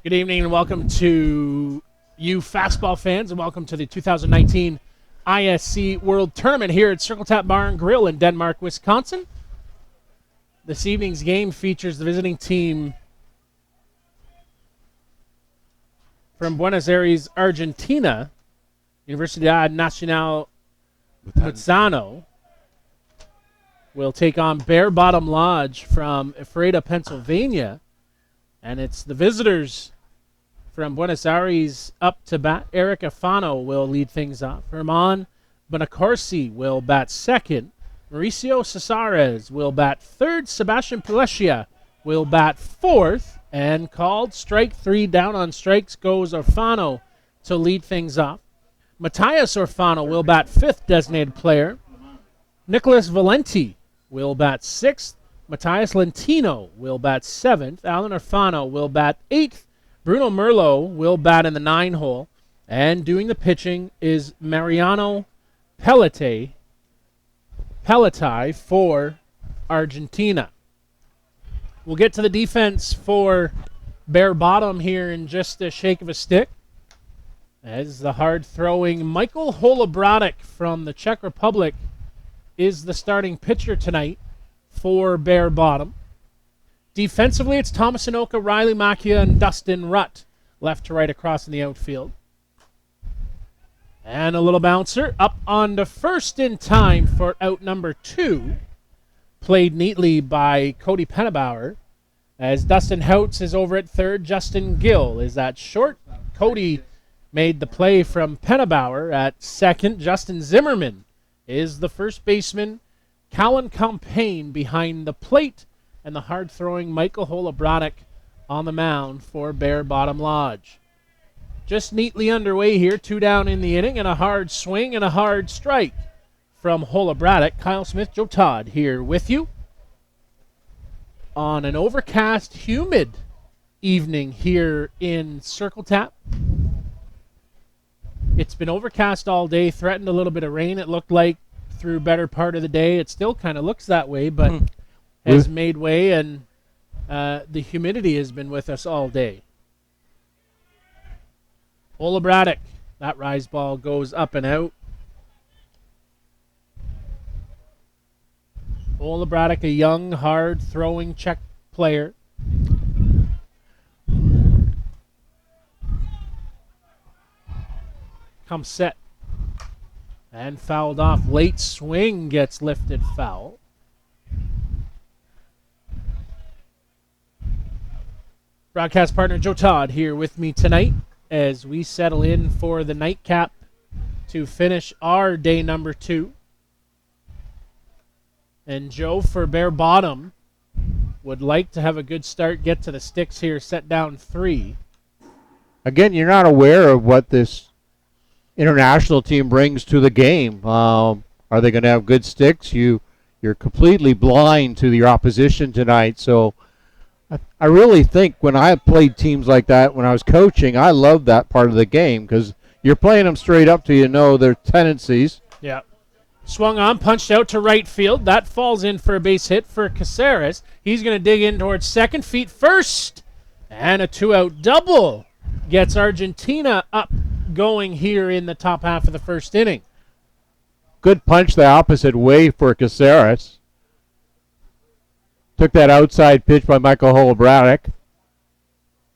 Good evening and welcome to you fastball fans and welcome to the 2019 ISC World Tournament here at Circle Tap Bar and Grill in Denmark, Wisconsin. This evening's game features the visiting team from Buenos Aires, Argentina, Universidad Nacional Montazo, will take on Bear Bottom Lodge from Ephrata, Pennsylvania. And it's the visitors from Buenos Aires up to bat. Eric Afano will lead things off. Herman Bonacorsi will bat second. Mauricio Cesares will bat third. Sebastian Palesia will bat fourth. And called strike three. Down on strikes goes Orfano to lead things off. Matthias Orfano will bat fifth, designated player. Nicholas Valenti will bat sixth. Matthias Lentino will bat seventh. Alan Orfano will bat eighth. Bruno Merlo will bat in the 9-hole. And doing the pitching is Mariano Pelletai for Argentina. We'll get to the defense for Bear Bottom here in just a shake of a stick, as the hard-throwing Michael Holobratic from the Czech Republic is the starting pitcher tonight for Bear Bottom. Defensively, it's Thomas Anoka, Riley Macchia, and Dustin Rutt, left to right across in the outfield. And a little bouncer up on the first in time for out number 2, played neatly by Cody Pennebauer, as Dustin Houts is over at third. Justin Gill is at short. Cody made the play from Pennebauer at second. Justin Zimmerman is the first baseman. Callan Campaign behind the plate, and the hard-throwing Michael Holobratic on the mound for Bear Bottom Lodge. Just neatly underway here, 2 down in the inning, and a hard swing and a hard strike from Holobratic. Kyle Smith, Joe Todd here with you on an overcast, humid evening here in Circle Tap. It's been overcast all day, threatened a little bit of rain, it looked like, through better part of the day. It still kind of looks that way, but has made way, and the humidity has been with us all day. Holobratic, that rise ball goes up and out. Holobratic, a young, hard-throwing Czech player. Comes set. And fouled off. Late swing gets lifted foul. Broadcast partner Joe Todd here with me tonight as we settle in for the nightcap to finish our day number 2. And Joe, for Bear Bottom, would like to have a good start, get to the sticks here, set down 3. Again, you're not aware of what this international team brings to the game. Are they going to have good sticks? You're completely blind to your opposition tonight. So I really think when I played teams like that when I was coaching, I loved that part of the game because you're playing them straight up to their tendencies. Yeah. Swung on, punched out to right field. That falls in for a base hit for Caceres. He's going to dig in towards second, feet first. And a 2-out double gets Argentina up going here in the top half of the first inning. Good punch the opposite way for Caceres. Took that outside pitch by Michael Holobratic.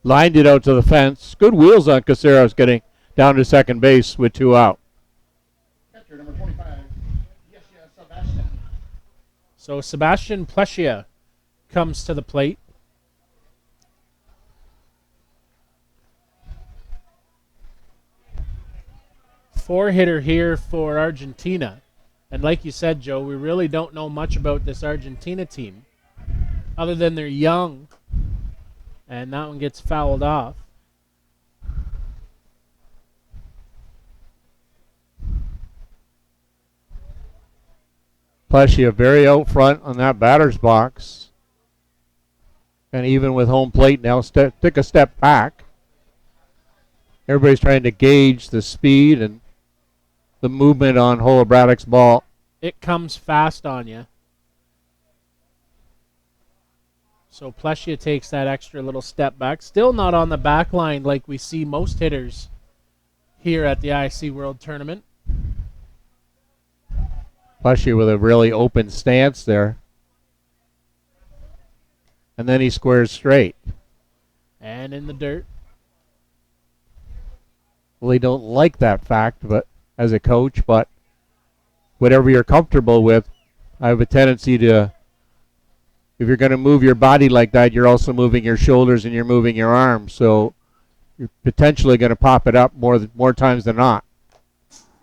Lined it out to the fence. Good wheels on Caceres getting down to second base with 2 out. Catcher number 25, Sebastian. So Sebastian Palesia comes to the plate. Four-hitter here for Argentina. And like you said, Joe, we really don't know much about this Argentina team other than they're young. And that one gets fouled off. Palesia very out front on that batter's box. And even with home plate now, take a step back. Everybody's trying to gauge the speed and the movement on Holobratic's ball. It comes fast on you. So Plessia takes that extra little step back. Still not on the back line like we see most hitters here at the ISC World Tournament. Plessia with a really open stance there. And then he squares straight. And in the dirt. Well, they don't like that fact, but as a coach, but whatever you're comfortable with, I have a tendency to, if you're going to move your body like that, you're also moving your shoulders and you're moving your arms. So you're potentially going to pop it up more times than not.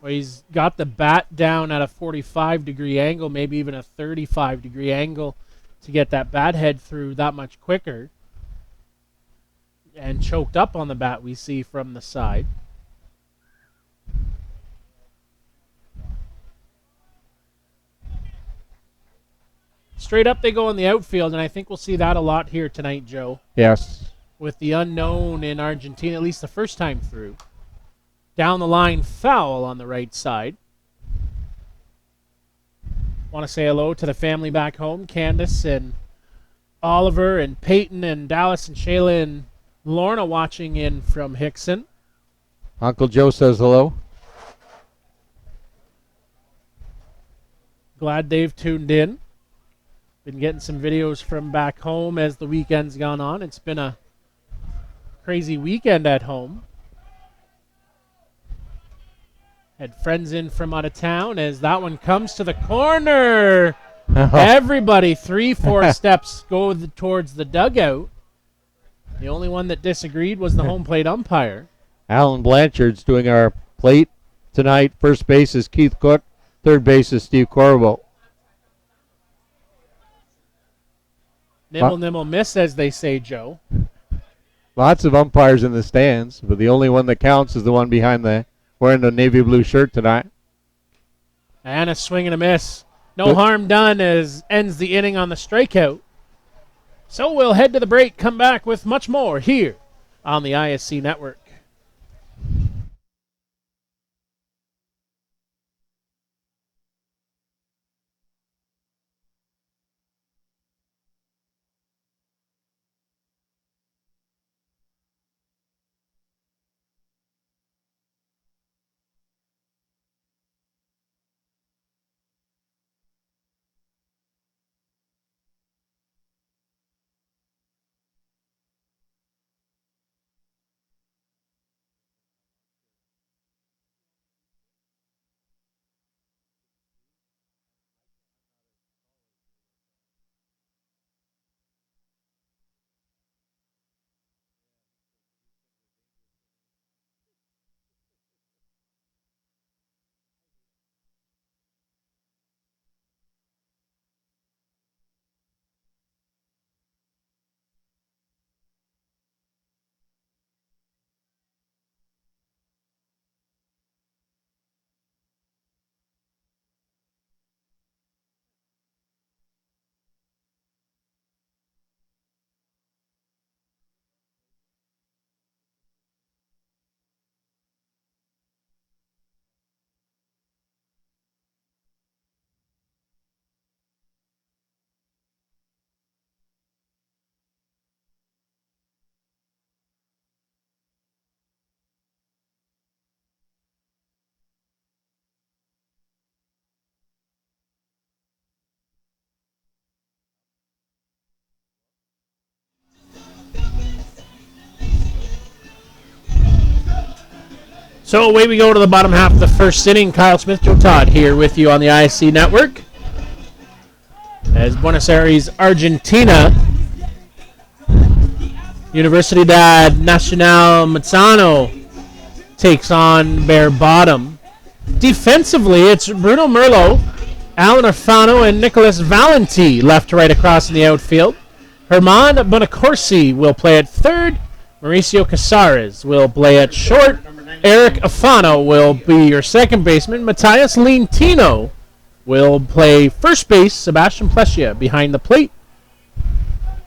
Well, he's got the bat down at a 45-degree angle, maybe even a 35-degree angle to get that bat head through that much quicker. And choked up on the bat we see from the side. Straight up they go in the outfield, and I think we'll see that a lot here tonight, Joe. Yes. With the unknown in Argentina, at least the first time through. Down the line, foul on the right side. Want to say hello to the family back home, Candace and Oliver and Peyton and Dallas and Shayla and Lorna watching in from Hickson. Uncle Joe says hello. Glad they've tuned in. Been getting some videos from back home as the weekend's gone on. It's been a crazy weekend at home. Had friends in from out of town as that one comes to the corner. Everybody 3-4 steps go towards the dugout. The only one that disagreed was the home plate umpire. Alan Blanchard's doing our plate tonight. First base is Keith Cook. Third base is Steve Corvo. Nibble, nibble, miss, as they say, Joe. Lots of umpires in the stands, but the only one that counts is the one behind wearing the navy blue shirt tonight. And a swing and a miss. No harm done as ends the inning on the strikeout. So we'll head to the break, come back with much more here on the ISC Network. So away we go to the bottom half of the first inning. Kyle Smith, Joe Todd here with you on the ISC Network. As Buenos Aires, Argentina, Universidad Nacional Montazo takes on Bear Bottom. Defensively, it's Bruno Merlo, Alan Orfano, and Nicholas Valenti left to right across in the outfield. Herman Bonacorsi will play at third. Mauricio Casares will play at short. Eric Afano will be your second baseman. Matias Lentino will play first base. Sebastian Plessia behind the plate.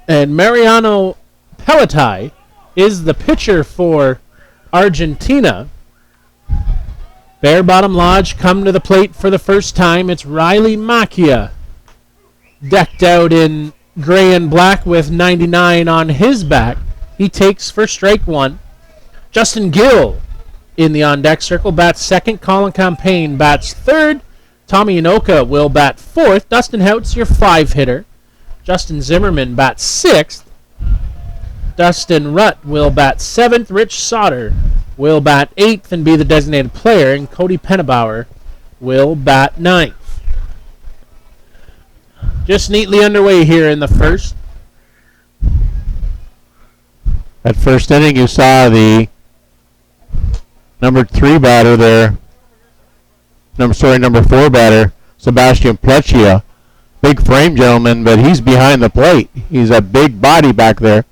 And Mariano Pelletai is the pitcher for Argentina. Bear Bottom Lodge come to the plate for the first time. It's Riley Macchia, decked out in gray and black with 99 on his back. He takes for strike one. Justin Gill in the on-deck circle bats second. Colin Campaign bats third. Tommy Inoka will bat fourth. Dustin Houts, your 5-hitter. Justin Zimmerman bats sixth. Dustin Rutt will bat seventh. Rich Sauter will bat eighth and be the designated player. And Cody Pennebauer will bat ninth. Just neatly underway here in the first. That first inning, you saw the number 3 batter there. Number 4 batter, Sebastian Pleccia. Big frame gentleman, but he's behind the plate. He's a big body back there.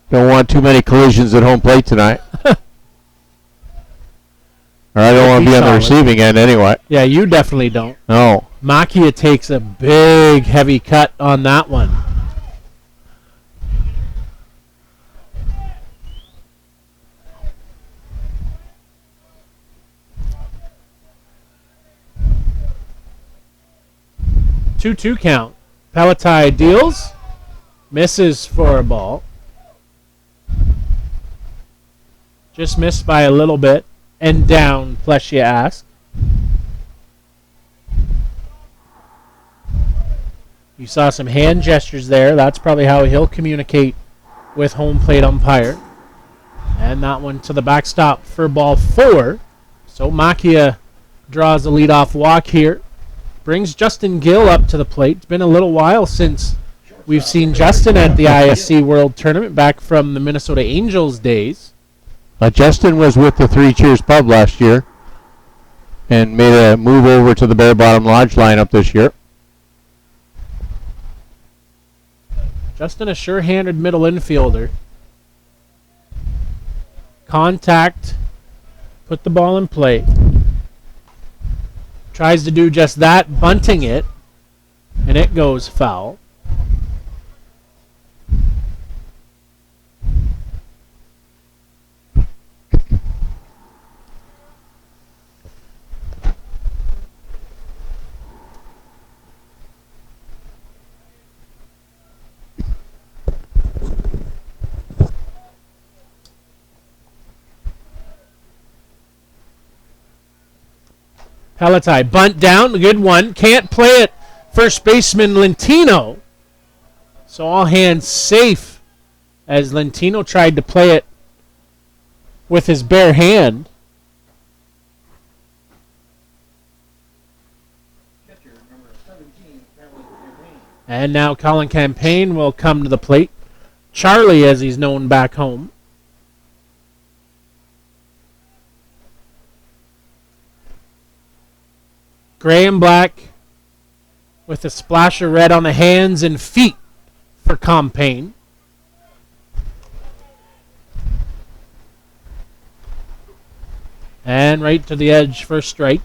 Don't want too many collisions at home plate tonight. Or I don't want to be on the receiving end anyway. Yeah, you definitely don't. No. Makia takes a big, heavy cut on that one. Two count. Palatai deals. Misses for a ball. Just missed by a little bit. And down, Pleshia asked. You saw some hand gestures there. That's probably how he'll communicate with home plate umpire. And that one to the backstop for ball 4. So Makia draws a leadoff walk here. Brings Justin Gill up to the plate. It's been a little while since we've seen Justin at the ISC World Tournament, back from the Minnesota Angels days. Justin was with the Three Cheers Pub last year and made a move over to the Bear Bottom Lodge lineup this year. Justin, a sure-handed middle infielder. Contact. Put the ball in play. Tries to do just that, bunting it, and it goes foul. Palatai, bunt down, good one. Can't play it. First baseman Lentino. So all hands safe as Lentino tried to play it with his bare hand. And now Colin Campaign will come to the plate. Charlie, as he's known back home. Gray and black with a splash of red on the hands and feet for Campaign. And right to the edge for a strike.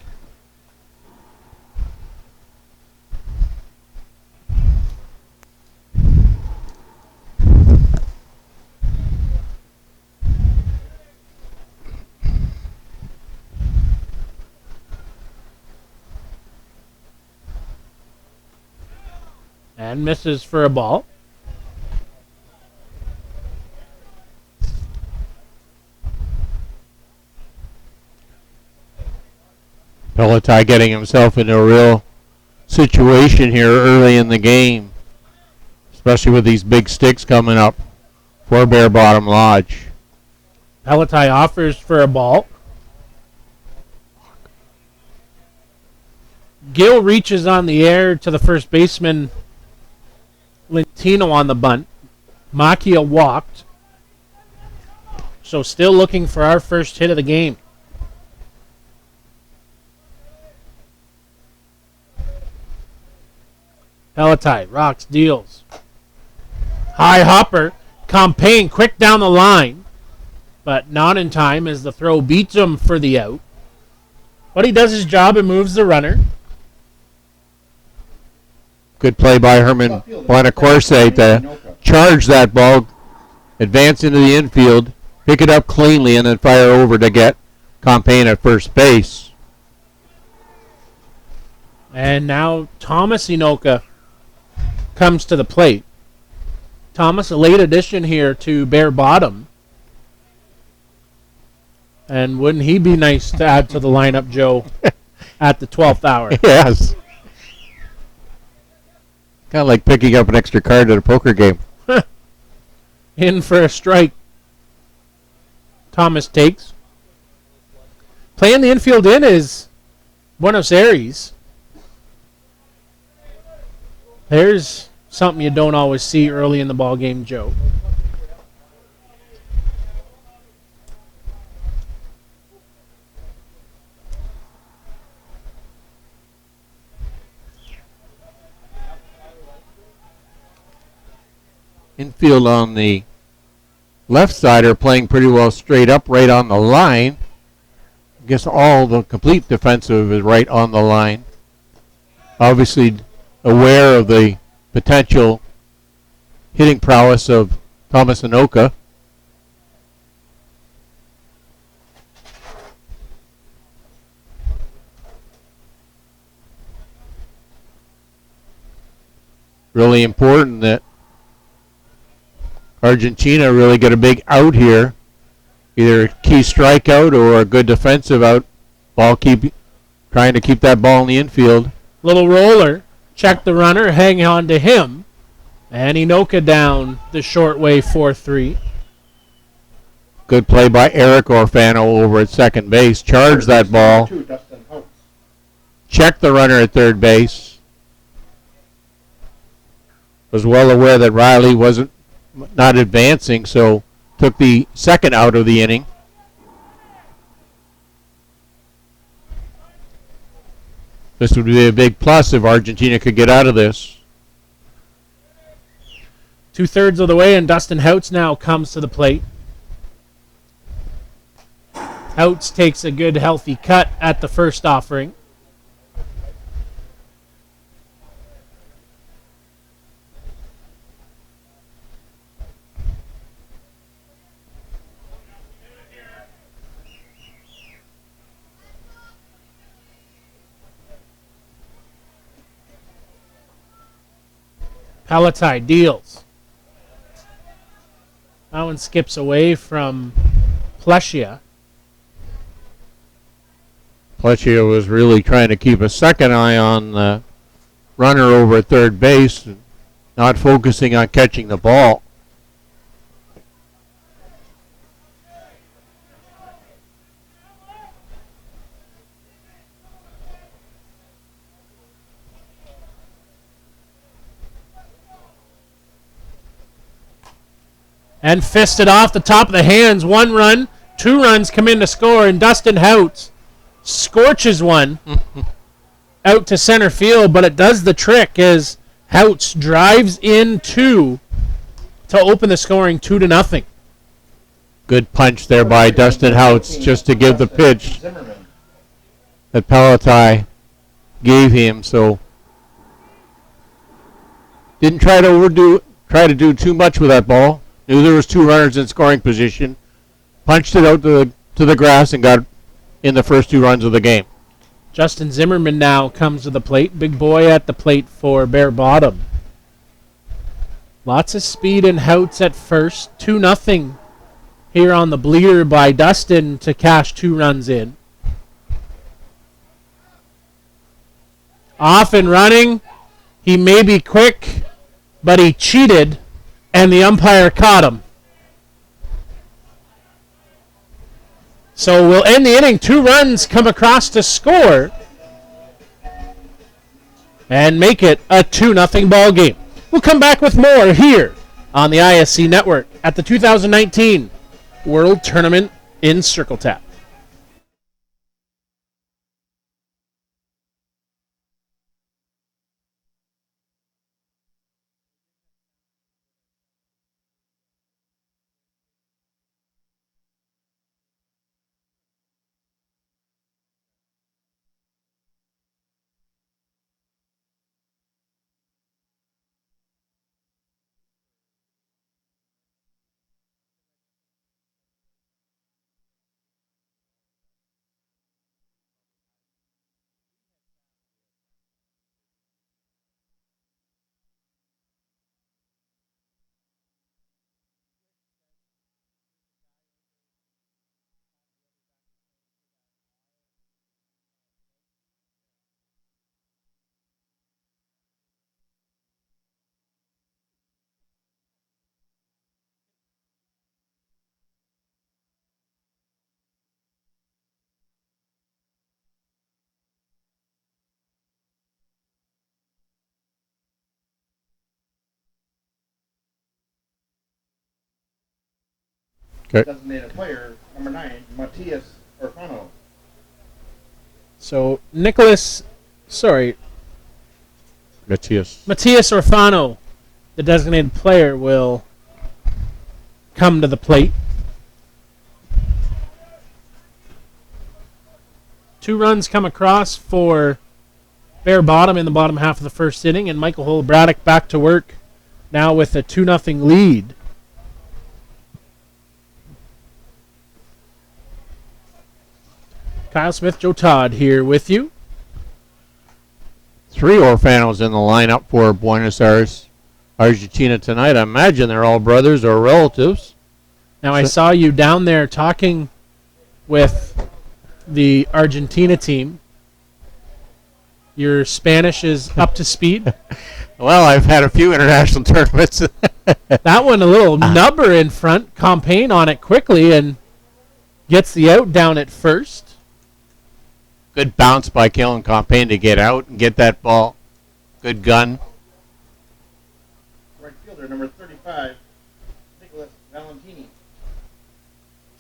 And misses for a ball. Palatai getting himself into a real situation here early in the game, especially with these big sticks coming up for Bear Bottom Lodge. Palatai offers for a ball. Gill reaches on the air to the first baseman. Lentino on the bunt. Makia walked. So still looking for our first hit of the game. Palatai rocks, deals. High hopper. Campaign quick down the line. But not in time as the throw beats him for the out. But he does his job and moves the runner. Good play by Herman Buenacorse to charge that ball, advance into the infield, pick it up cleanly, and then fire over to get Campaign at first base. And now Thomas Inoka comes to the plate. Thomas, a late addition here to Bear Bottom. And wouldn't he be nice to add to the lineup, Joe, at the 12th hour? Yes. Kind of like picking up an extra card at a poker game. In for a strike. Thomas takes. Playing the infield in is Buenos Aires. There's something you don't always see early in the ball game, Joe. Infield on the left side are playing pretty well straight up right on the line. I guess all the complete defensive is right on the line. Obviously aware of the potential hitting prowess of Thomas Inoka. Really important that Argentina really get a big out here. Either a key strikeout or a good defensive out. Trying to keep that ball in the infield. Little roller. Check the runner. Hang on to him. And Inoka down the short way 4-3. Good play by Eric Orfano over at second base. Charged that ball. Checked the runner at third base. Was well aware that Riley wasn't not advancing, so took the second out of the inning. This would be a big plus if Argentina could get out of this. 2/3 of the way, and Dustin Houts now comes to the plate. Houts takes a good, healthy cut at the first offering. Palatai deals. That one skips away from Pleshia. Plechia was really trying to keep a second eye on the runner over at third base, not focusing on catching the ball. And fisted off the top of the hands. 1 run, 2 runs come in to score, and Dustin Houts scorches one out to center field, but it does the trick as Houts drives in 2 to open the scoring 2-0. Good punch there by Dustin Houts just to give the pitch that Palatai gave him. So didn't try to do too much with that ball. Knew there was 2 runners in scoring position. Punched it out to the grass and got in the first 2 runs of the game. Justin Zimmerman now comes to the plate. Big boy at the plate for Bear Bottom. Lots of speed in Houts at first. 2-0 here on the bleeder by Dustin to cash 2 runs in. Off and running. He may be quick, but he cheated, and the umpire caught him. So we'll end the inning. 2 runs come across to score and make it a 2-0 ball game. We'll come back with more here on the ISC Network at the 2019 World Tournament in Circle Tap. Okay. Designated player, number 9, Matias Orfano. So Matthias. Matias Orfano, the designated player, will come to the plate. 2 runs come across for Bear Bottom in the bottom half of the first inning, and Michael Holbraddock back to work now with a 2-0 lead. Kyle Smith, Joe Todd here with you. 3 Orfanos in the lineup for Buenos Aires, Argentina tonight. I imagine they're all brothers or relatives. Now, I saw you down there talking with the Argentina team. Your Spanish is up to speed. Well, I've had a few international tournaments. That one, a little nubber in front. Campaign on it quickly and gets the out down at first. Good bounce by Kellen Campaign to get out and get that ball. Good gun. Right fielder, number 35, Nicholas Valentini.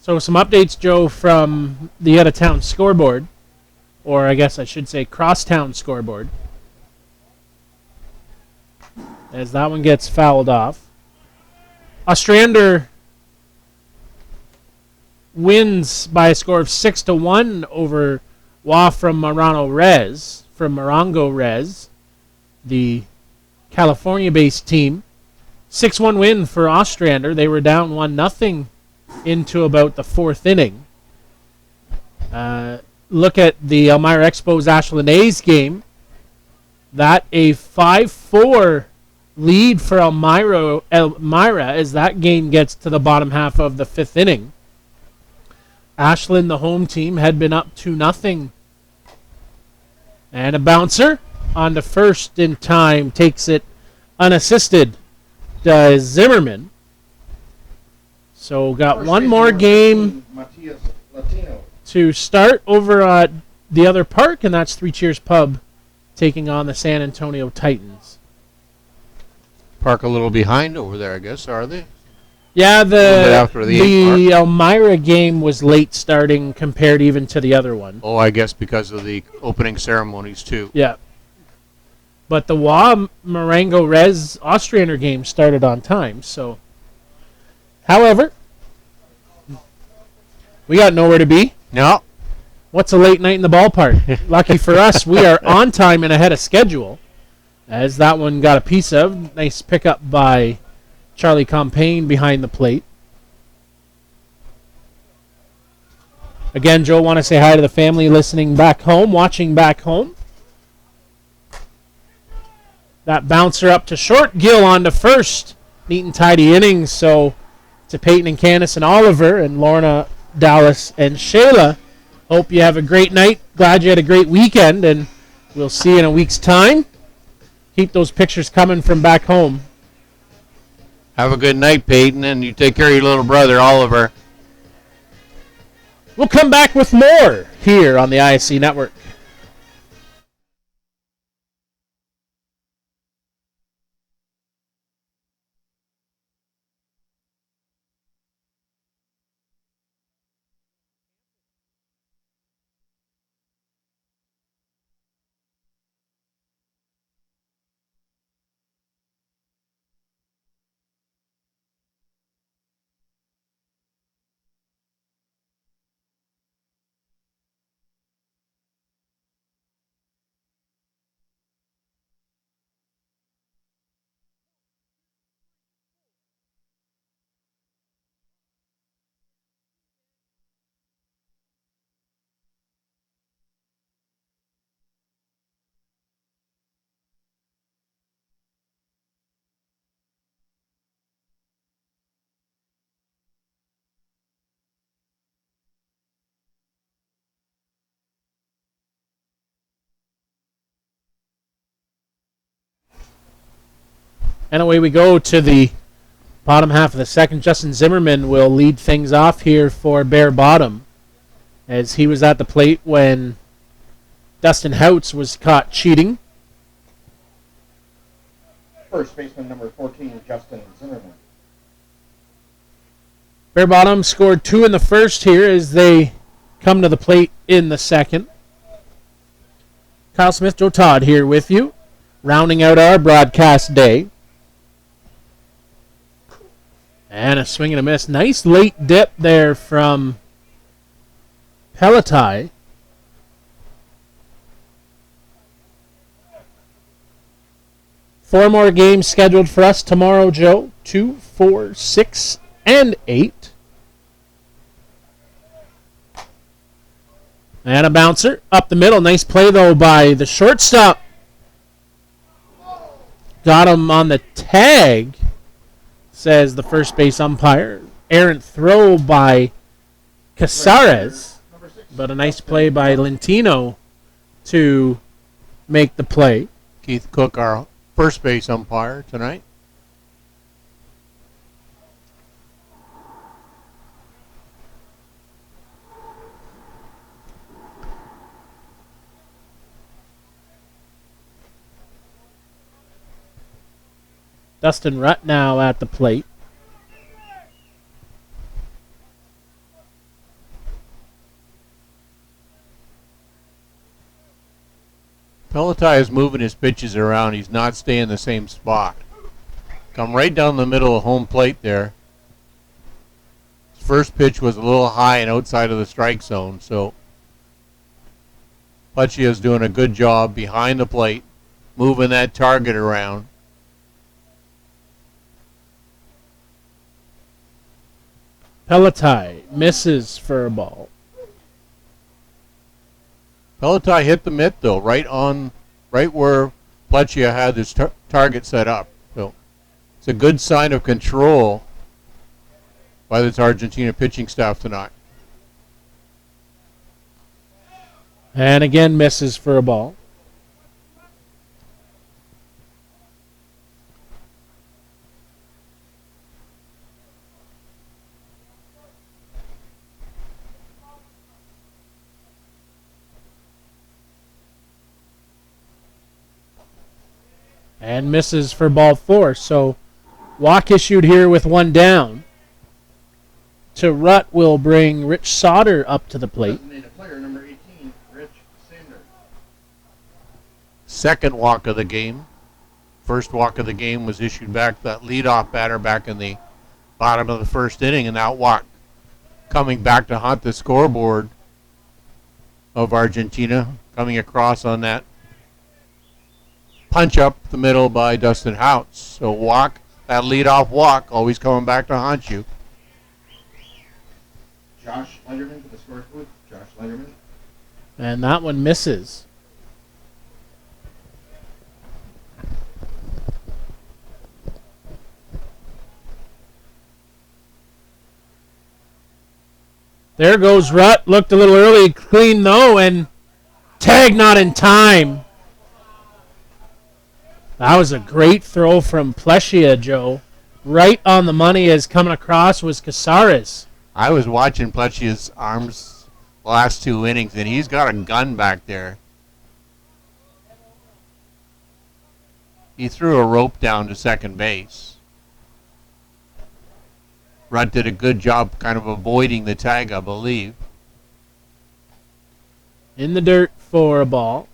So some updates, Joe, from the out-of-town scoreboard. Or I guess I should say crosstown scoreboard. As that one gets fouled off. Ostrander wins by a score of 6-1 over Wa from Morongo Rez, the California-based team. 6-1 win for Ostrander. They were down 1-0 into about the 4th inning. Look at the Elmira Expos Ashland A's game. That a 5-4 lead for Elmira as that game gets to the bottom half of the 5th inning. Ashland, the home team, had been up 2-0. And a bouncer on the first in time takes it unassisted. Does Zimmerman. So got First one baseman, more number game 15, Matias Latino. to start over at the other park, and that's Three Cheers Pub taking on the San Antonio Titans. Park a little behind over there, I guess, are they? Yeah, bit after the Elmira game was late starting compared even to the other one. Oh, I guess because of the opening ceremonies, too. Yeah. But the Wa Morongo Rez Ostrander game started on time, so. However, we got nowhere to be. No. What's a late night in the ballpark? Lucky for us, we are on time and ahead of schedule, as that one got a piece of. Nice pickup by Charlie Campaign behind the plate. Again, Joe, want to say hi to the family listening back home, watching back home. That bouncer up to short. Gill on to first. Neat and tidy innings. So to Peyton and Candace and Oliver and Lorna, Dallas, and Shayla. Hope you have a great night. Glad you had a great weekend, and we'll see you in a week's time. Keep those pictures coming from back home. Have a good night, Peyton, and you take care of your little brother, Oliver. We'll come back with more here on the ISC Network. And away we go to the bottom half of the second. Justin Zimmerman will lead things off here for Bear Bottom, as he was at the plate when Dustin Houts was caught cheating. First baseman, number 14, Justin Zimmerman. Bear Bottom scored 2 in the first here as they come to the plate in the second. Kyle Smith, Joe Todd here with you, rounding out our broadcast day. And a swing and a miss. Nice late dip there from Pelletier. Four more games scheduled for us tomorrow, Joe. 2, 4, 6, and 8. And a bouncer up the middle. Nice play, though, by the shortstop. Got him on the tag, says the first base umpire. Errant throw by Casares, but a nice play by Lentino to make the play. Keith Cook, our first base umpire tonight. Dustin Rutt now at the plate. Pelletier is moving his pitches around. He's not staying in the same spot. Come right down the middle of home plate there. His first pitch was a little high and outside of the strike zone, so Pleccia is doing a good job behind the plate, moving that target around. Pelletier misses for a ball. Pelletier hit the mitt though, right where Pleccia had his target set up. So it's a good sign of control by this Argentina pitching staff tonight. And again misses for a ball. And misses for ball 4. So walk issued here with one down. To Rutt will bring Rich Sauter up to the plate. Designated player number 18, Rich Sanders. Second walk of the game. First walk of the game was issued back to that leadoff batter back in the bottom of the first inning, and that walk coming back to haunt the scoreboard of Argentina, coming across on that punch up the middle by Dustin Houts. So walk, that leadoff walk, always coming back to haunt you. Josh Lenderman to the scores booth. Josh Lenderman. And that one misses. There goes Rutt. Looked a little early. Clean though, and tag not in time. That was a great throw from Pleccia, Joe. Right on the money as coming across was Casares. I was watching Pleccia's arms the last 2 innings, and he's got a gun back there. He threw a rope down to second base. Rudd did a good job kind of avoiding the tag, I believe. In the dirt for a ball.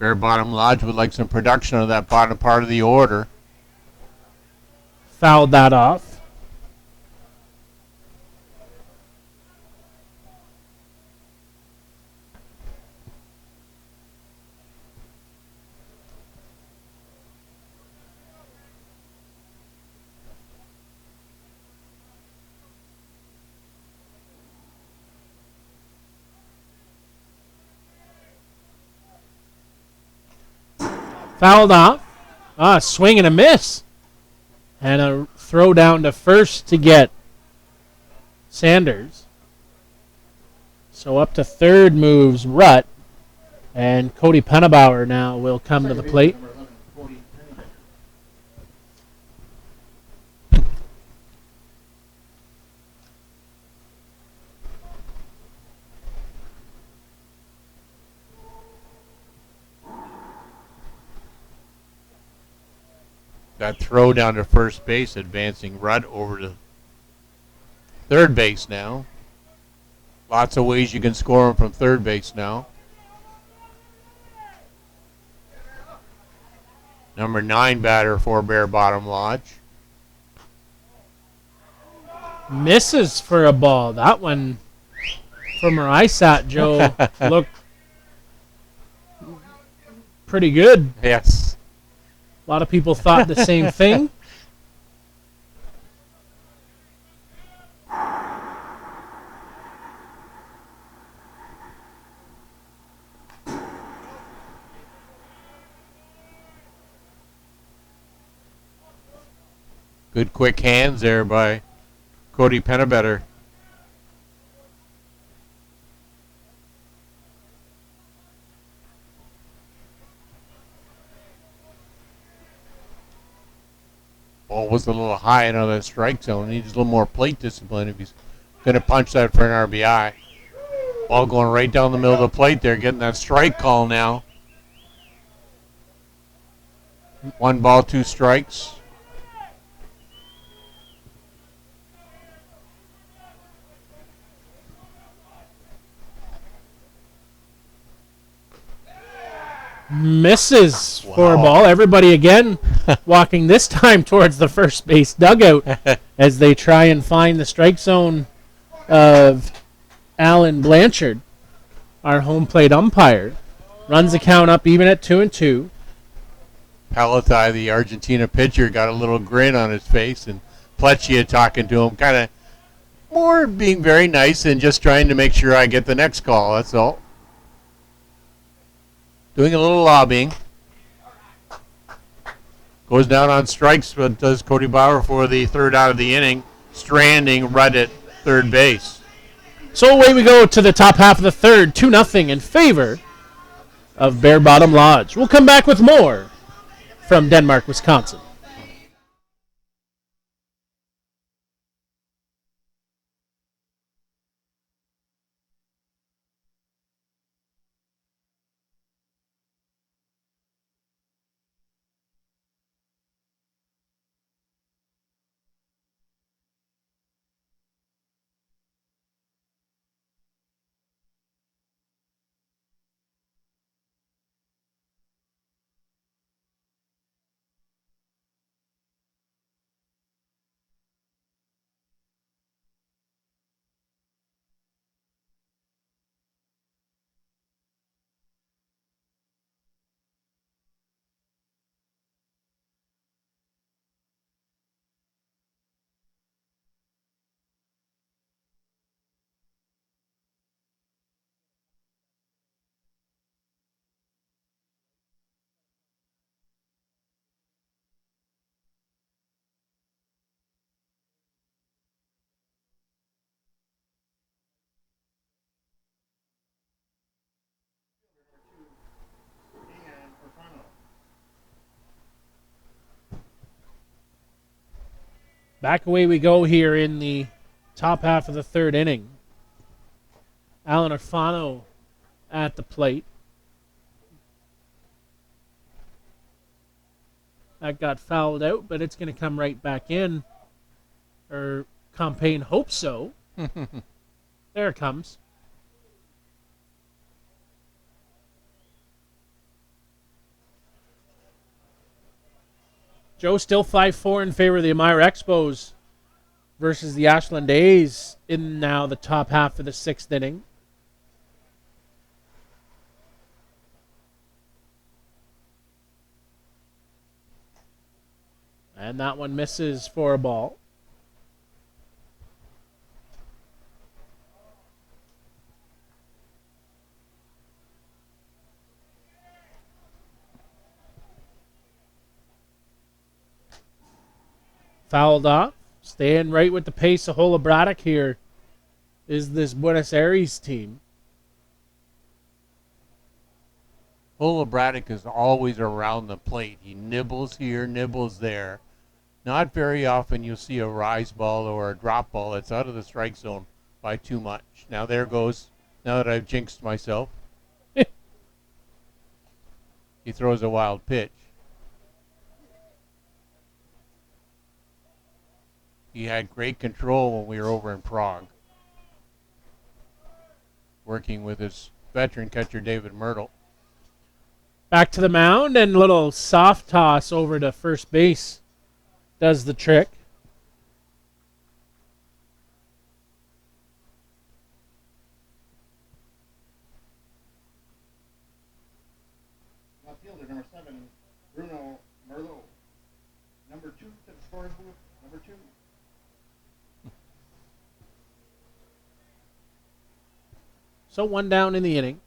Bear Bottom Lodge would like some production of that bottom part of the order. Fouled that off. Fouled off. Swing and a miss. And a throw down to first to get Sanders. So up to third moves Rutt. And Cody Pennebauer now will come to the plate. Number 11, Cody Pennybaker. That throw down to first base, advancing Rudd over to third base now. Lots of ways you can score him from third base now. Number 9 batter for Bear Bottom Lodge. Misses for a ball. That one from where I sat, Joe, looked pretty good. Yes. A lot of people thought the same thing. Good quick hands there by Cody Pennebetter. Ball was a little high in on that strike zone. Needs a little more plate discipline if he's going to punch that for an RBI. Ball going right down the middle of the plate there, getting that strike call now. 1 ball, 2 strikes. Misses for a Wow. ball. Everybody again walking this time towards the first base dugout as they try and find the strike zone of Alan Blanchard, our home plate umpire. Runs the count up even at 2-2. Palatai, the Argentina pitcher, got a little grin on his face, and Pleccia talking to him, kind of more being very nice and just trying to make sure I get the next call, that's all. Doing a little lobbying. Goes down on strikes, but does Cody Bauer for the third out of the inning, stranding Rudd at third base. So away we go to the top half of the third, 2-0 in favor of Bear Bottom Lodge. We'll come back with more from Denmark, Wisconsin. Back away we go here in the top half of the third inning. Alan Orfano at the plate. That got fouled out, but it's going to come right back in. Or Campaign hopes so. There it comes. Joe still 5-4 in favor of the Elmira Expos versus the Ashland A's in now the top half of the sixth inning. And that one misses for a ball. Fouled off. Staying right with the pace of Hola Braddock here is this Buenos Aires team. Hola Braddock is always around the plate. He nibbles here, nibbles there. Not very often you'll see a rise ball or a drop ball that's out of the strike zone by too much. Now there goes, now that I've jinxed myself. He throws a wild pitch. He had great control when we were over in Prague, working with his veteran catcher David Myrtle. Back to the mound and little soft toss over to first base does the trick. Left fielder, number 7, Bruno Merlot. Number 2 to the scorer's booth, number 2. So 1 down in the inning.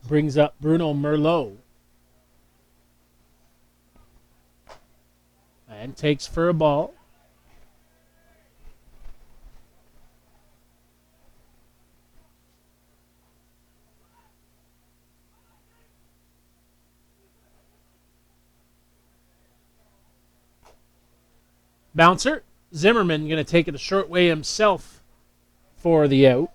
Brings up Bruno Merlot. And takes for a ball. Bouncer. Zimmerman going to take it a short way himself for the out.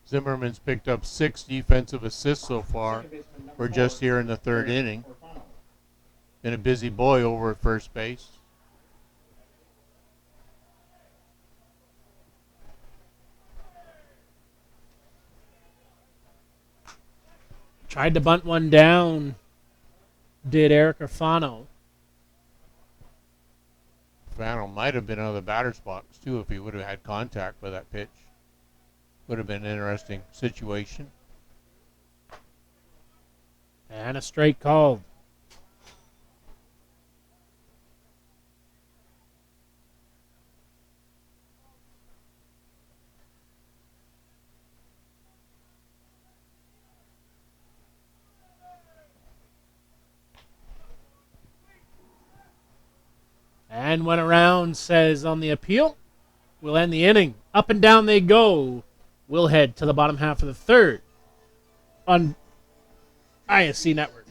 Zimmerman's picked up 6 defensive assists so far. We're just here in the 3rd inning. Been a busy boy over at first base. Tried to bunt one down, did Eric Orfano. Fano might have been out of the batter's box, too, if he would have had contact with that pitch. Would have been an interesting situation. And a strike called. And went around, says on the appeal, we'll end the inning. Up and down they go. We'll head to the bottom half of the 3rd on ISC Network.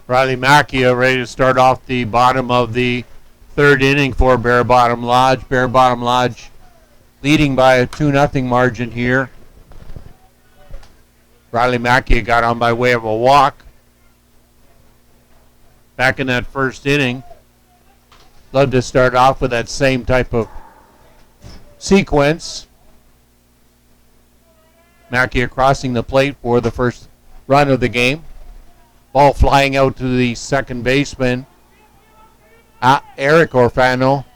Riley Macchia ready to start off the bottom of the 3rd inning for Bear Bottom Lodge. Bear Bottom Lodge leading by a 2-0 margin here. Riley Macchia got on by way of a walk back in that 1st inning. Love to start off with that same type of sequence. Macchia crossing the plate for the first run of the game. Ball flying out to the second baseman, Eric Orfano,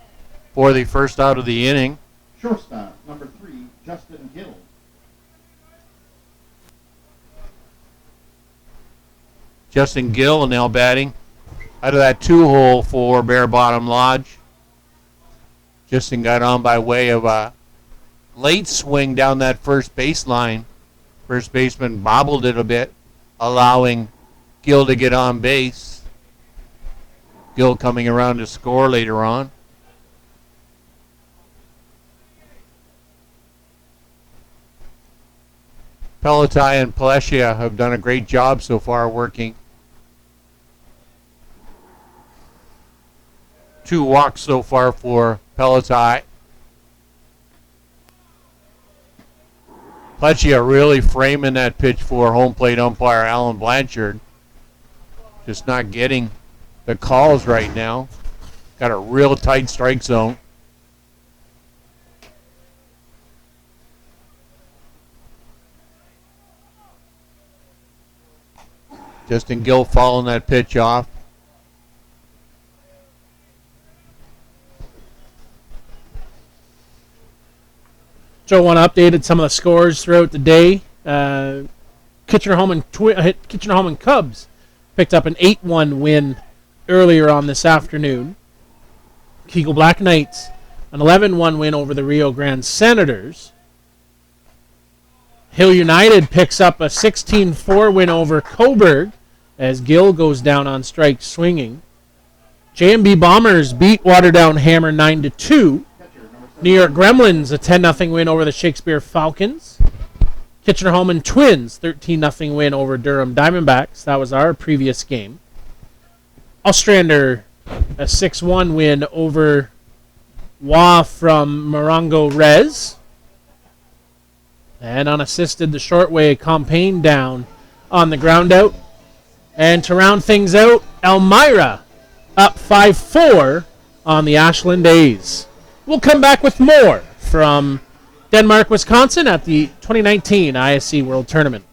for the first out of the inning. Shortstop, number 3, Justin Gill. Justin Gill now batting out of that 2-hole for Bear Bottom Lodge. Justin got on by way of a late swing down that first baseline. First baseman bobbled it a bit, allowing Gill to get on base. Gill coming around to score later on. Pelotai and Palesia have done a great job so far working 2 walks so far for Peloton. Pleccia really framing that pitch for home plate umpire Alan Blanchard. Just not getting the calls right now. Got a real tight strike zone. Justin Gill following that pitch off. Joe one updated some of the scores throughout the day. Kitchener Home and Cubs picked up an 8-1 win earlier on this afternoon. Kegel Black Knights an 11-1 win over the Rio Grande Senators. Hill United picks up a 16-4 win over Coburg as Gill goes down on strike swinging. J&B Bombers beat Waterdown Hammer 9-2. New York Gremlins a 10-0 win over the Shakespeare Falcons. Kitchener Holman Twins 13-0 win over Durham Diamondbacks. That was our previous game. Ostrander a 6-1 win over Wa from Morongo Rez. And unassisted, the shortway Compain down on the ground out. And to round things out, Elmira up 5-4 on the Ashland A's. We'll come back with more from Denmark, Wisconsin at the 2019 ISC World Tournament.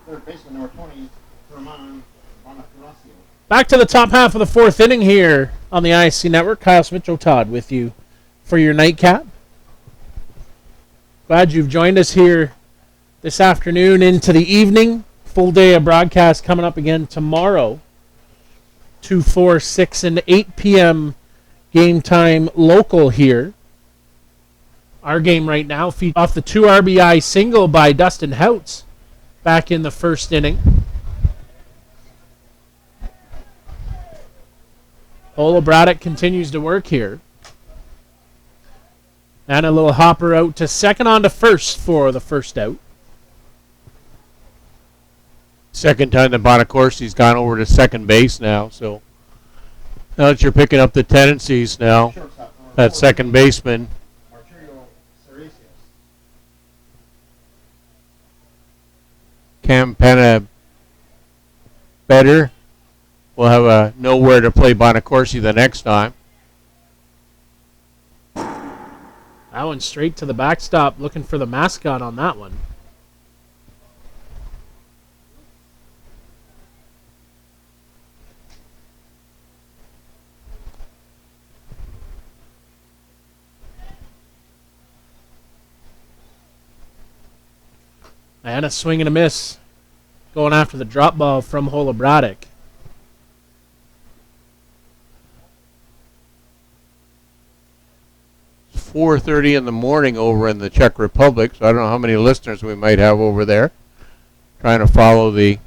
Third baseman, number 20, Herman Bonagracio. Back to the top half of the fourth inning here on the ISC Network. Kyle Smith-Todd with you for your nightcap. Glad you've joined us here this afternoon into the evening. Full day of broadcast coming up again tomorrow. 2, 4, 6, and 8 p.m. game time local here. Our game right now feeds off the 2 RBI single by Dustin Houts back in the first inning. Ola Braddock continues to work here. And a little hopper out to second on to first for the first out. Second time that Bonacorsi's gone over to second base now, so now that you're picking up the tendencies now, that second baseman. Campana better. We'll have a nowhere to play Bonacorsi the next time. That one straight to the backstop, looking for the mascot on that one. And a swing and a miss. Going after the drop ball from Hola Braddock. 4:30 in the morning over in the Czech Republic, so I don't know how many listeners we might have over there trying to follow the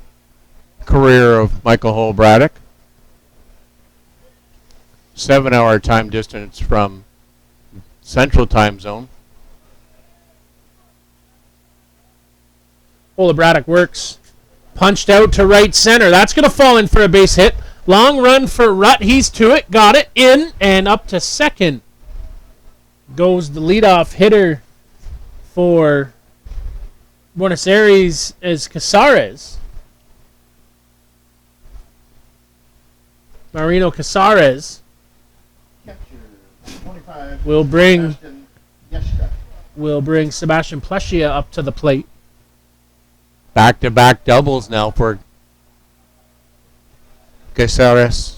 career of Michael Holbraddock. 7-hour time distance from Central Time Zone. Holbraddock works. Punched out to right center. That's going to fall in for a base hit. Long run for Rutt. He's to it. Got it. In and up to second. Goes the leadoff hitter for Buenos Aires is Casares. Marino Casares Catcher, 25. will bring Sebastian Yeshka. Sebastian Pleshia up to the plate. Back-to-back doubles now for Casares.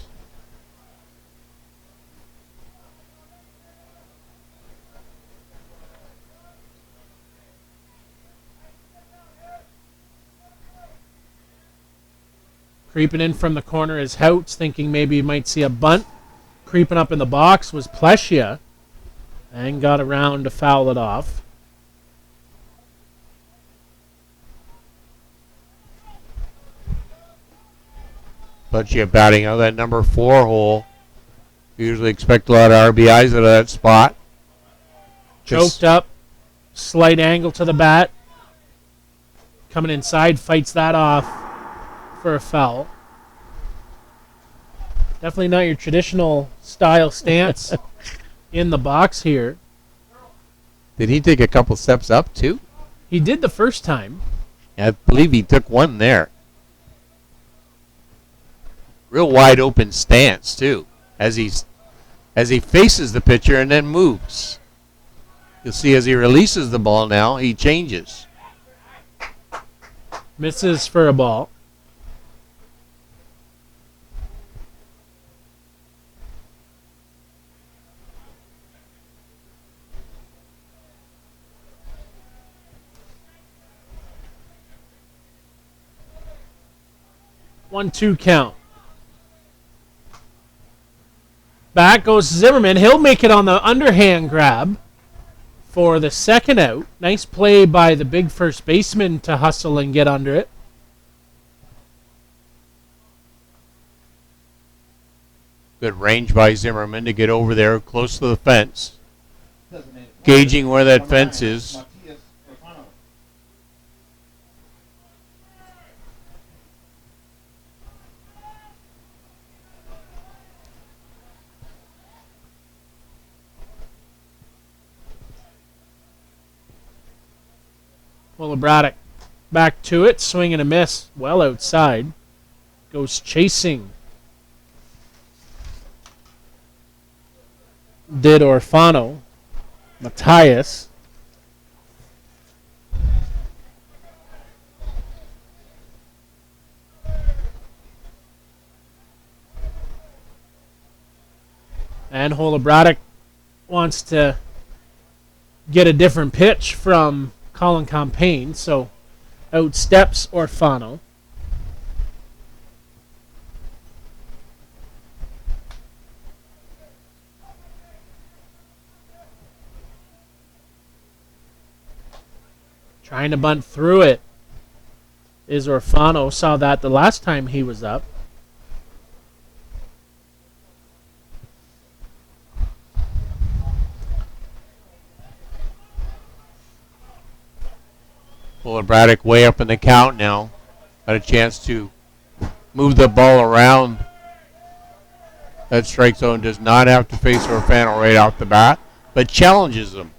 Creeping in from the corner is Houts, thinking maybe he might see a bunt. Creeping up in the box was Pleshia and got around to foul it off. Plechia batting out that number 4 hole. Usually expect a lot of RBIs out of that spot. Choked up, slight angle to the bat. Coming inside, fights that off for a foul. Definitely not your traditional style stance in the box here. Did he take a couple steps up too? He did the first time. I believe he took one there. Real wide open stance too, as he faces the pitcher and then moves. You'll see as he releases the ball now, he changes. Misses for a ball. One-two count. Back goes Zimmerman. He'll make it on the underhand grab for the second out. Nice play by the big first baseman to hustle and get under it. Good range by Zimmerman to get over there close to the fence. Designated Gauging where that Number fence 9, is. Matias Profano. Braddock back to it. Swing and a miss. Well outside. Goes chasing. Did Orfano. Matthias. And Braddock wants to get a different pitch from Colin Campaign, so out steps Orfano. Trying to bunt through it is Orfano. Saw that the last time he was up. Braddock way up in the count now. Got a chance to move the ball around that strike zone. Does not have to face Orfano right off the bat, but challenges him.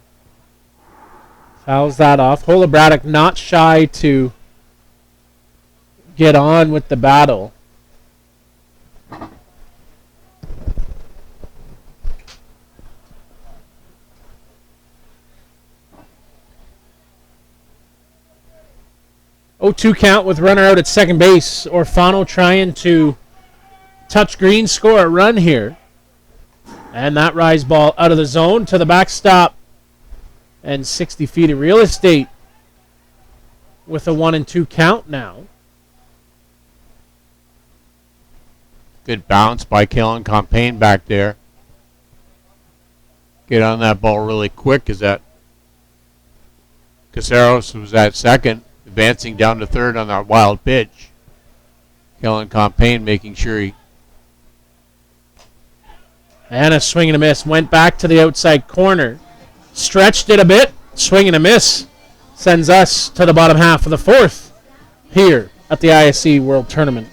Fouls that off. Braddock not shy to get on with the battle. Oh, 2 count with runner out at second base. Orfano trying to touch green, score a run here. And that rise ball out of the zone to the backstop. And 60 feet of real estate with a 1-2 count now. Good bounce by Kellen Campaign back there. get on that ball really quick is that Caceros was at second, advancing down to third on that wild pitch. Kellen Compain making sure he... And a swing and a miss. Went back to the outside corner. Stretched it a bit. Swing and a miss. Sends us to the bottom half of the fourth here at the ISC World Tournament.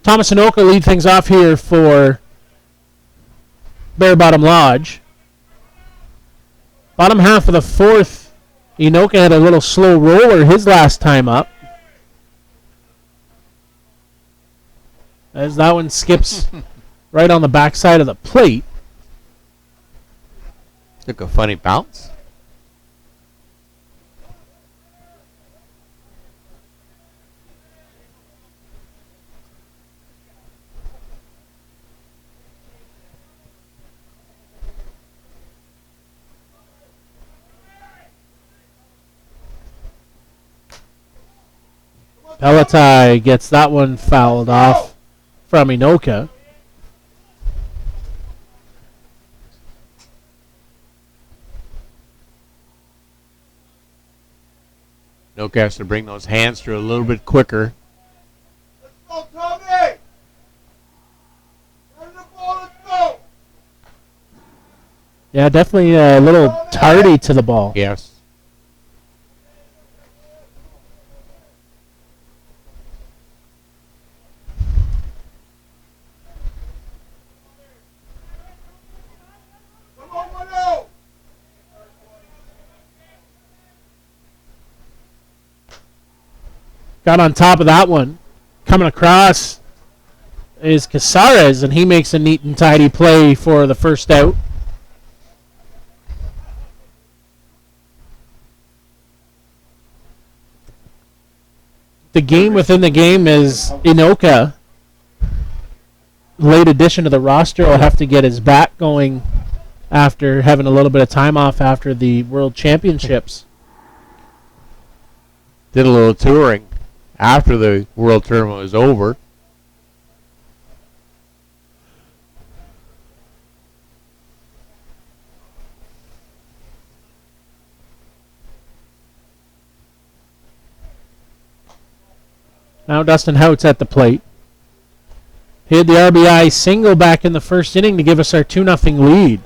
Thomas and Oka lead things off here for Bear Bottom Lodge. Bottom half of the fourth, Inoka had a little slow roller his last time up. As that one skips right on the backside of the plate. Took a funny bounce. Peletai gets that one fouled off from Inoka. Inoka has to bring those hands through a little bit quicker. Let's go, Tommy! Run the ball, let's go! Yeah, definitely a little tardy to the ball. Yes. Come on, Mano! Got on top of that one. Coming across is Casares, and he makes a neat and tidy play for the first out. The game within the game is Inoka. Late addition to the roster will have to get his back going after having a little bit of time off after the World Championships. Did a little touring after the World Tournament was over. Now Dustin Hout's at the plate. He had the RBI single back in the first inning to give us our 2-0 lead.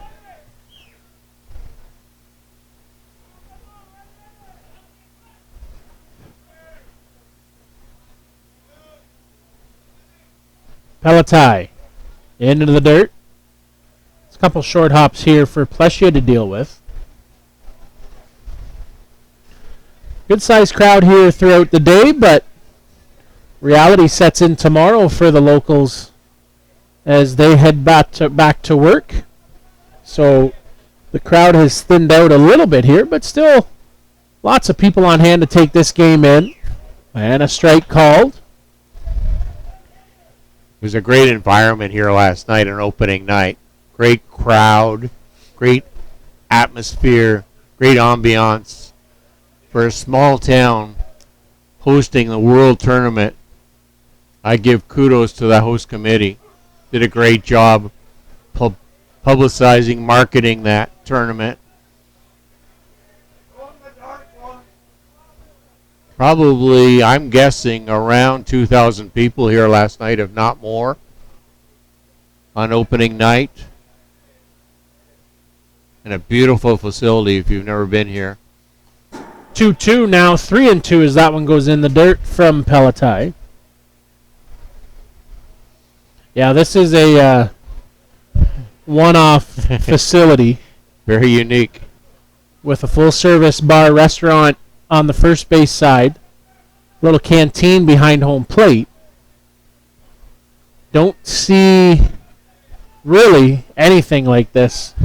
Peletai into the dirt. There's a couple short hops here for Plessia to deal with. Good sized crowd here throughout the day, but reality sets in tomorrow for the locals as they head back to work. So the crowd has thinned out a little bit here, but still lots of people on hand to take this game in. And a strike called. It was a great environment here last night, an opening night. Great crowd, great atmosphere, great ambiance for a small town hosting the World Tournament. I give kudos to the host committee. Did a great job publicizing, marketing that tournament. Probably, I'm guessing, around 2,000 people here last night, if not more, on opening night. And a beautiful facility if you've never been here. 2-2 now, 3-2 as that one goes in the dirt from Pelletier. Yeah, this is a one-off facility. Very unique. With a full-service bar restaurant on the first base side. Little canteen behind home plate. Don't see really anything like this.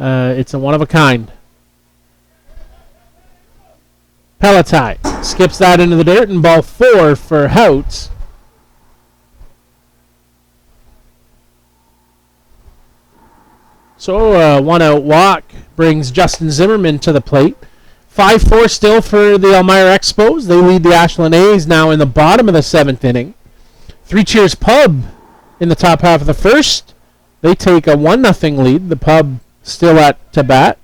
It's a one-of-a-kind. Pelletier skips that into the dirt, and ball 4 for Houts. So one-out walk brings Justin Zimmerman to the plate. 5-4 still for the Elmira Expos. They lead the Ashland A's now in the bottom of the 7th inning. Three Cheers Pub in the top half of the first. They take a 1-0 lead. The Pub still at to bat.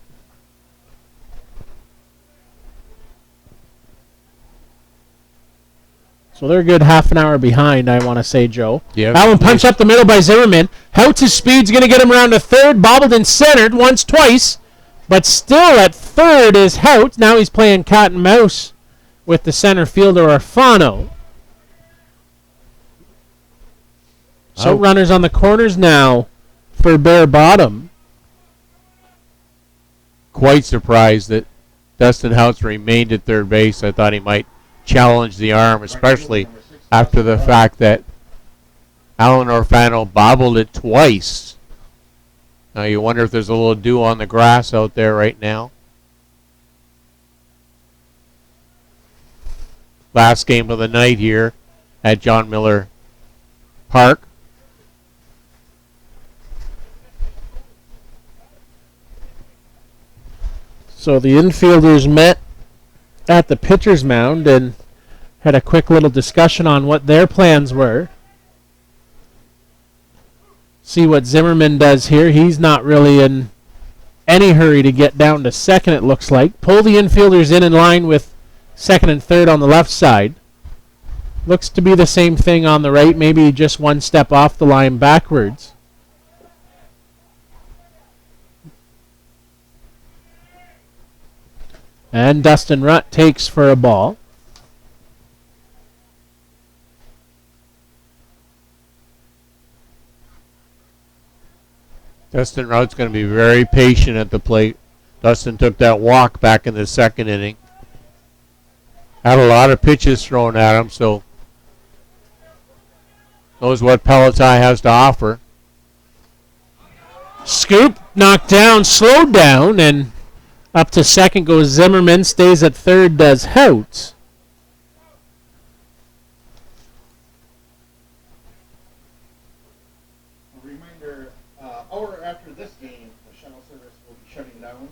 So they're a good half an hour behind, I want to say, Joe. Yeah. That one punched up the middle by Zimmerman. Houts' speed's going to get him around to third. Bobbled and centered once, twice. But still at third is Houts. Now he's playing cat and mouse with the center fielder, Orfano. So runners on the corners now for Bear Bottom. Quite surprised that Dustin Houts remained at third base. I thought he might challenge the arm, especially after the fact that Alan Orfano bobbled it twice. Now you wonder if there's a little dew on the grass out there right now. Last game of the night here at John Miller Park. So the infielders met at the pitcher's mound and had a quick little discussion on what their plans were. See what Zimmerman does here. He's not really in any hurry to get down to second, it looks like. Pull the infielders in line with second and third on the left side. Looks to be the same thing on the right, maybe just one step off the line backwards. And Dustin Rutt takes for a ball. Dustin Rutt's going to be very patient at the plate. Dustin took that walk back in the second inning. Had a lot of pitches thrown at him, so knows what Pelletier has to offer. Scoop, knocked down, slowed down, and up to second goes Zimmerman. Stays at third does Houts. A reminder, hour after this game, the shuttle service will be shutting down.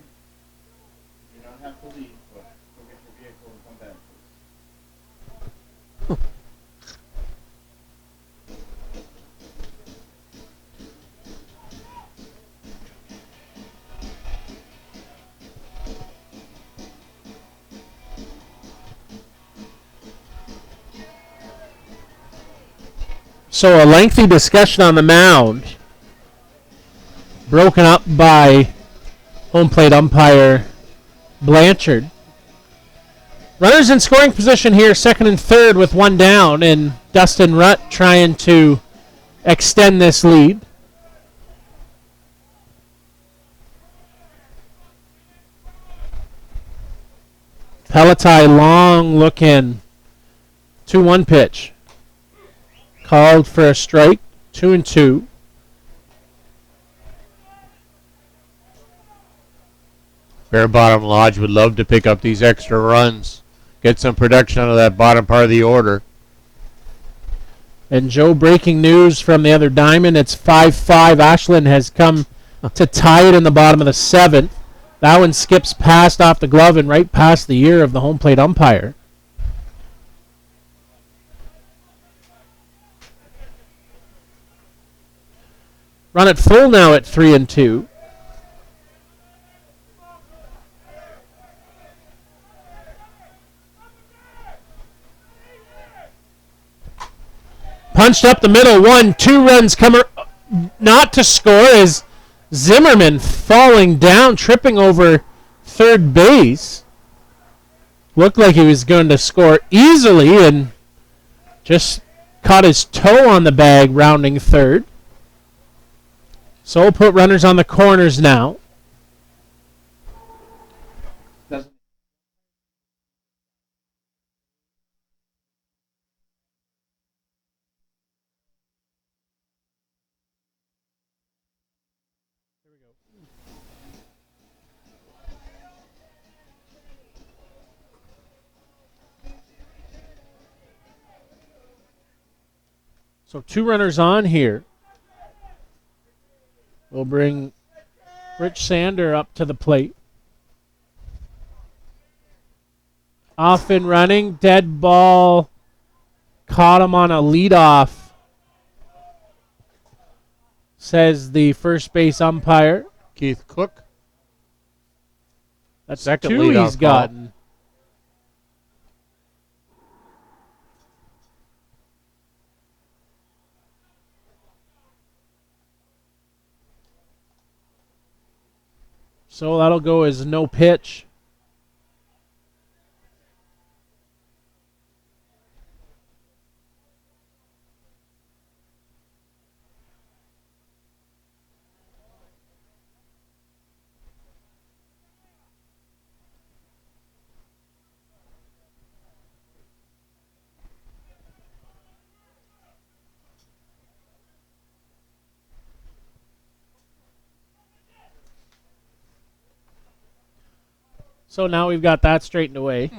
You do not have to leave, but go get your vehicle and come back, please. So a lengthy discussion on the mound, broken up by home plate umpire Blanchard. Runners in scoring position here, second and third with one down, and Dustin Rutt trying to extend this lead. Pelletier long look in. 2-1 pitch. Called for a strike, 2-2. Bear Bottom Lodge would love to pick up these extra runs, get some production out of that bottom part of the order. And Joe, breaking news from the other diamond. It's 5-5. Ashland has come to tie it in the bottom of the 7th. That one skips past off the glove and right past the ear of the home plate umpire. Run it full now at 3-2. Punched up the middle, 1-2 runs come not to score as Zimmerman falling down, tripping over third base. Looked like he was going to score easily and just caught his toe on the bag rounding third. So we'll put runners on the corners now. So 2 runners on here. We'll bring Rich Sander up to the plate. Off and running. Dead ball. Caught him on a leadoff, says the first base umpire. Keith Cook. That's second 2 leadoff he's gotten. call. So that'll go as no pitch. So now we've got that straightened away.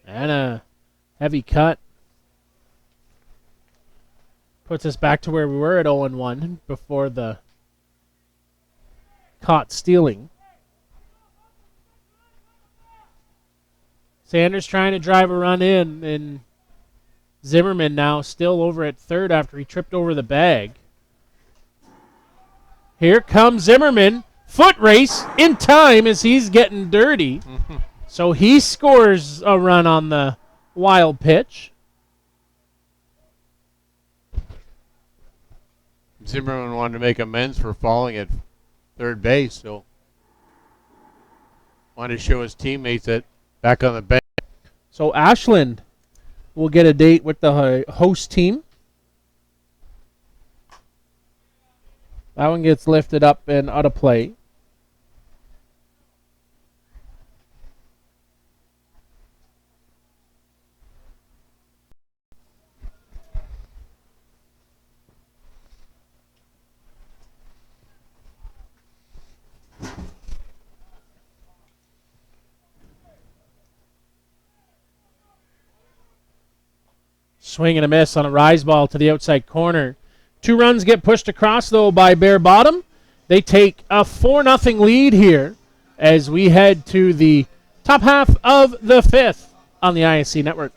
And a heavy cut. Puts us back to where we were at 0-1 before the caught stealing. Sanders trying to drive a run in, and Zimmerman now still over at third after he tripped over the bag. Here comes Zimmerman. Foot race in time as he's getting dirty. So he scores a run on the wild pitch. Zimmerman wanted to make amends for falling at third base, so wanted to show his teammates that back on the bench. So Ashland will get a date with the host team. That one gets lifted up and out of play. Swing and a miss on a rise ball to the outside corner. 2 runs get pushed across, though, by Bear Bottom. They take a 4-0 lead here as we head to the top half of the 5th on the ISC network.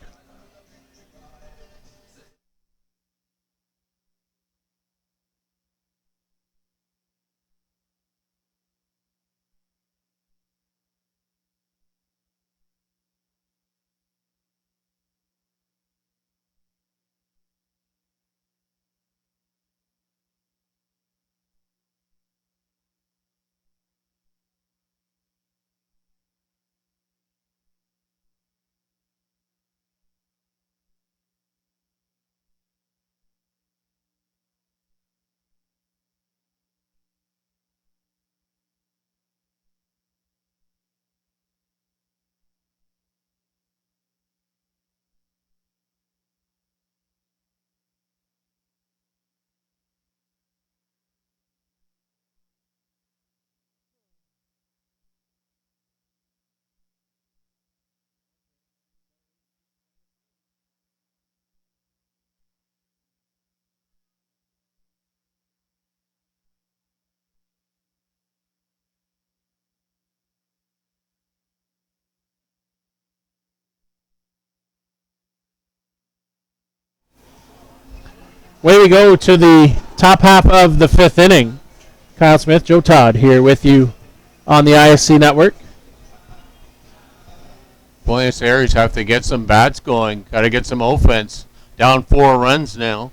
Way we go to the top half of the 5th inning. Kyle Smith, Joe Todd here with you on the ISC network. Buenos Aires have to get some bats going. Got to get some offense. Down 4 runs now.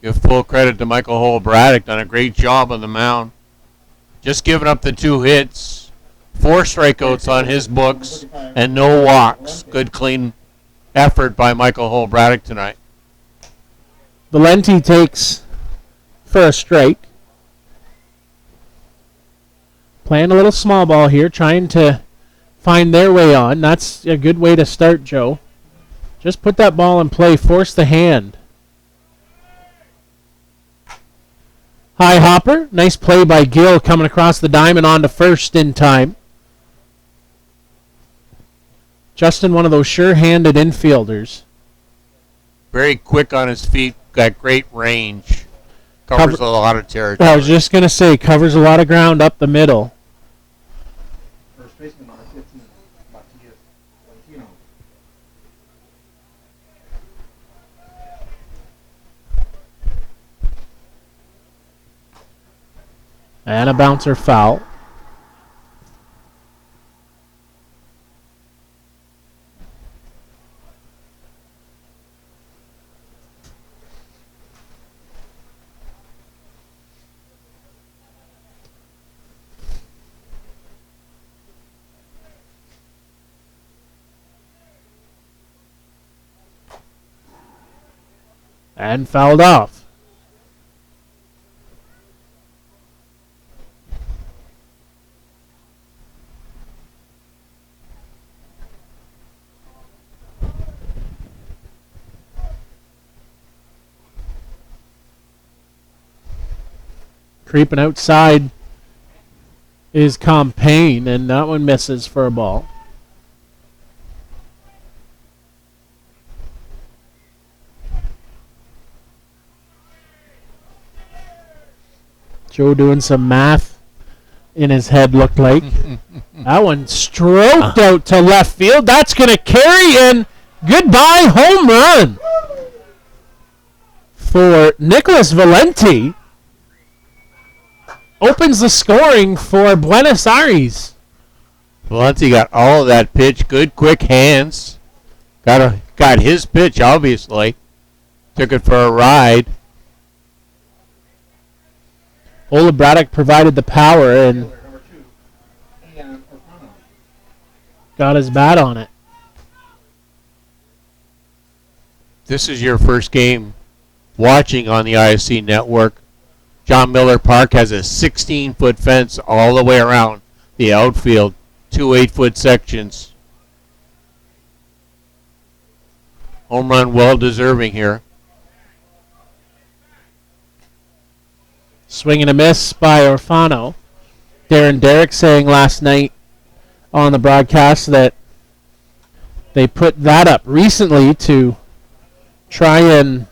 Give full credit to Michael Hole-Braddock. Done a great job on the mound. Just giving up the 2 hits. 4 strikeouts on his books and no walks. Good clean effort by Michael Hole-Braddock tonight. Valenti takes for a strike. Playing a little small ball here, trying to find their way on. That's a good way to start, Joe. Just put that ball in play, force the hand. High hopper, nice play by Gill coming across the diamond onto first in time. Justin, one of those sure-handed infielders. Very quick on his feet, got great range. Covers a lot of territory. I was just going to say, covers a lot of ground up the middle. First baseman number 15, Matias Valentino. And a bouncer foul. And fouled off. Creeping outside is Campaign, and that one misses for a ball. Joe doing some math in his head, looked like. That one stroked out to left field. That's going to carry in. Goodbye home run for Nicholas Valenti. Opens the scoring for Buenos Aires. Valenti got all of that pitch. Good, quick hands. Got his pitch, obviously. Took it for a ride. Ola Braddock provided the power and Number 2, Ian Orfano. got his bat on it. This is your first game watching on the ISC network. John Miller Park has a 16-foot fence all the way around the outfield. 2 8-foot sections. Home run well deserving here. Swing and a miss by Orfano. Darren Derrick saying last night on the broadcast that they put that up recently to try and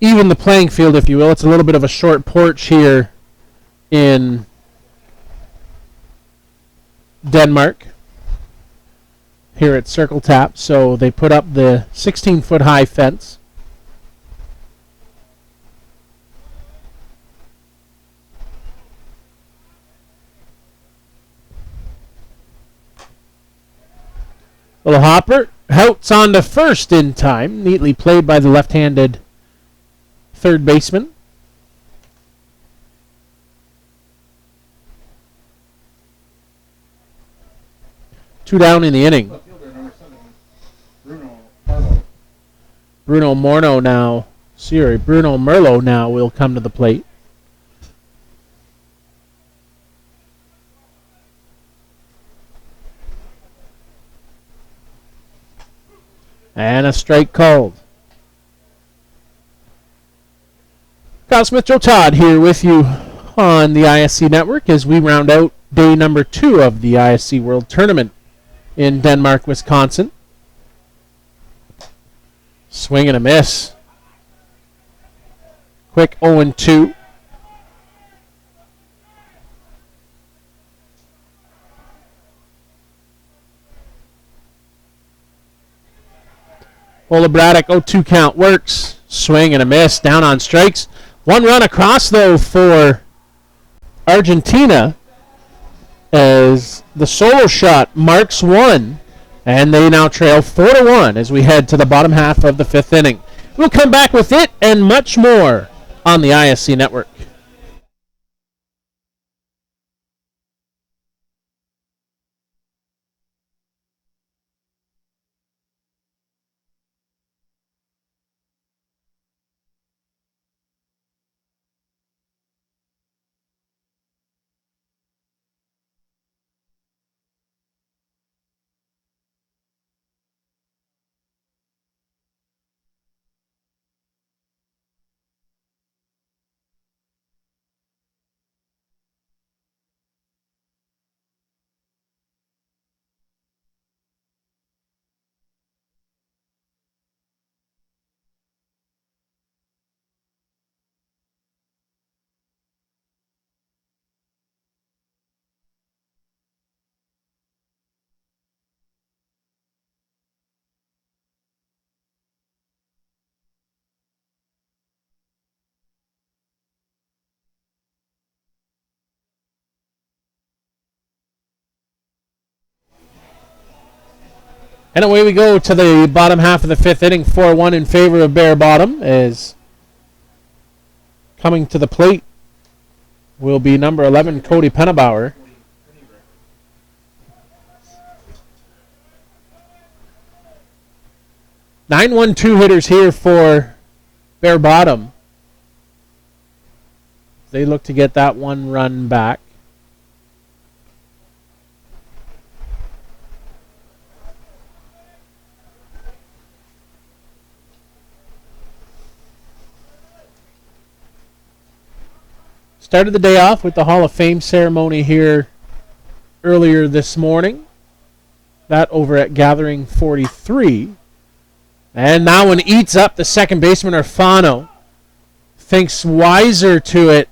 even the playing field, if you will. It's a little bit of a short porch here in Denmark, here at Circle Tap. So they put up the 16-foot high fence. Little hopper, Houts on to first in time. Neatly played by the left-handed third baseman. Two down in the inning. Left fielder number 7, Bruno Marlowe. Bruno Morno now. Sorry, Bruno Merlo now will come to the plate. And a strike called. Kyle Smith, Joe Todd here with you on the ISC network as we round out day number 2 of the ISC World Tournament in Denmark, Wisconsin. Swing and a miss. Quick 0-2. Ola Braddock, 0-2 count works. Swing and a miss. Down on strikes. One run across, though, for Argentina as the solo shot marks one. And they now trail 4-1 as we head to the bottom half of the fifth inning. We'll come back with it and much more on the ISC Network. And away we go to the bottom half of the fifth inning, 4-1 in favor of Bear Bottom, as coming to the plate will be number 11, Cody Pennebauer. Nine-1-2 hitters here for Bear Bottom. They look to get that one run back. Started the day off with the Hall of Fame ceremony here earlier this morning. That over at Gathering 43. And now one eats up the second baseman, Orfano. Thinks wiser to it,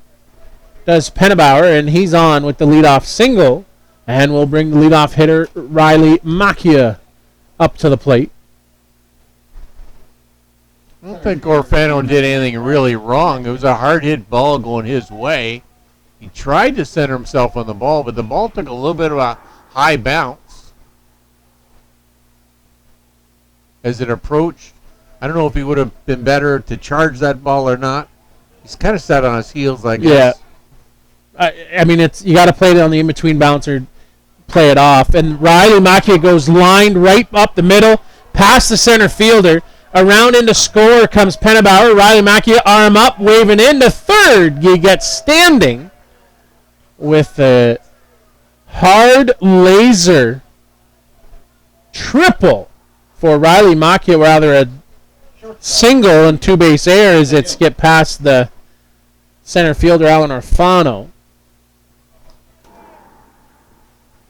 does Pennebauer, and he's on with the leadoff single. And will bring the leadoff hitter, Riley Macchia, up to the plate. I don't think Orfano did anything really wrong. It was a hard-hit ball going his way. He tried to center himself on the ball, but the ball took a little bit of a high bounce as it approached. I don't know if he would have been better to charge that ball or not. He's kind of sat on his heels, I guess. Yeah. I mean, it's you got to play it on the in-between bounce or play it off. And Riley Macchia goes lined right up the middle, past the center fielder. Around into score comes Pennebauer. Riley Macchia, arm up, waving into third. He gets standing with a hard laser triple for Riley Macchia, rather a single and two base air as it's get past the center fielder, Alan Orfano.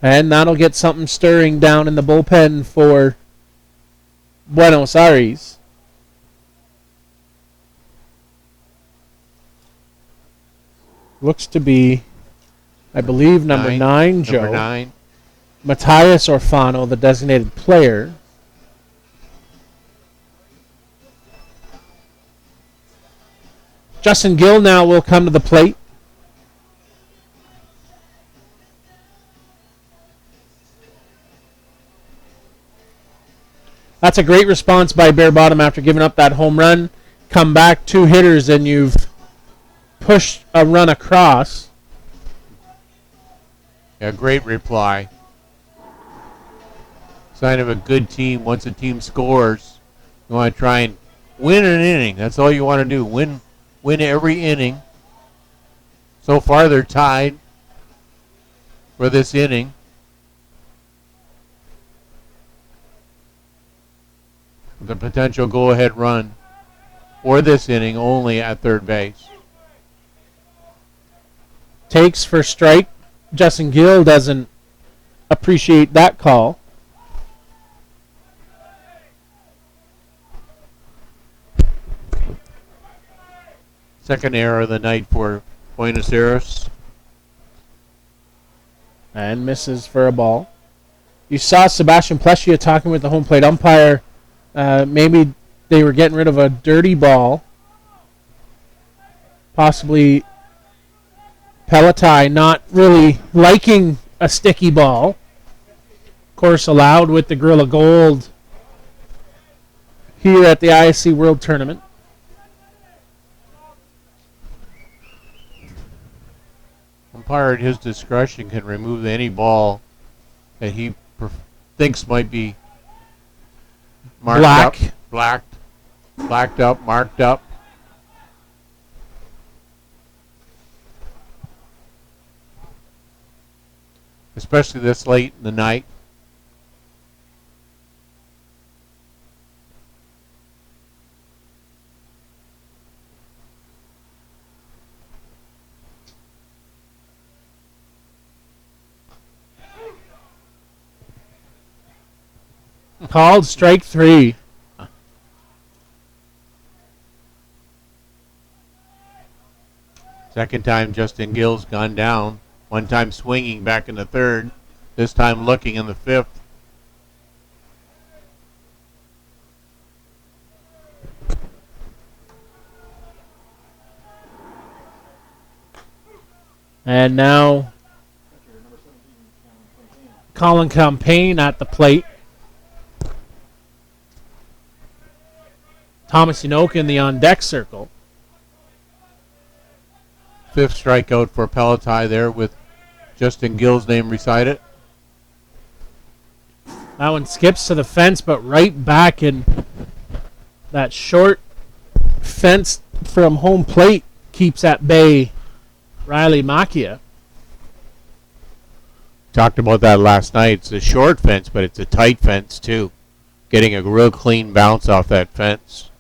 And that'll get something stirring down in the bullpen for Buenos Aires. Looks to be, I believe, number 9, Joe. Number 9. Matthias Orfano, the designated player. Justin Gill now will come to the plate. That's a great response by Bear Bottom after giving up that home run. Come back 2 hitters and you've pushed a run across. Yeah, great reply. Sign of a good team. Once a team scores, you want to try and win an inning. That's all you want to do. Win every inning. So far they're tied for this inning. The potential go-ahead run for this inning only at third base. Takes for strike. Justin Gill doesn't appreciate that call. Second error of the night for Buenos Aires. And misses for a ball. You saw Sebastian Plescia talking with the home plate umpire maybe they were getting rid of a dirty ball. Possibly Peletai not really liking a sticky ball. Of course, allowed with the Gorilla Gold here at the ISC World Tournament. Umpire at his discretion can remove any ball that he thinks might be marked up, blacked up, marked up. Especially this late in the night. Called strike 3. Second time Justin Gill's gone down. One time swinging back in the third. This time looking in the fifth. And now Colin Campaign at the plate. Thomas Inoka in the on-deck circle. Fifth strikeout for Peletai there with Justin Gill's name beside it. That one skips to the fence, but right back in that short fence from home plate keeps at bay Riley Macchia. Talked about that last night. It's a short fence, but it's a tight fence too. Getting a real clean bounce off that fence.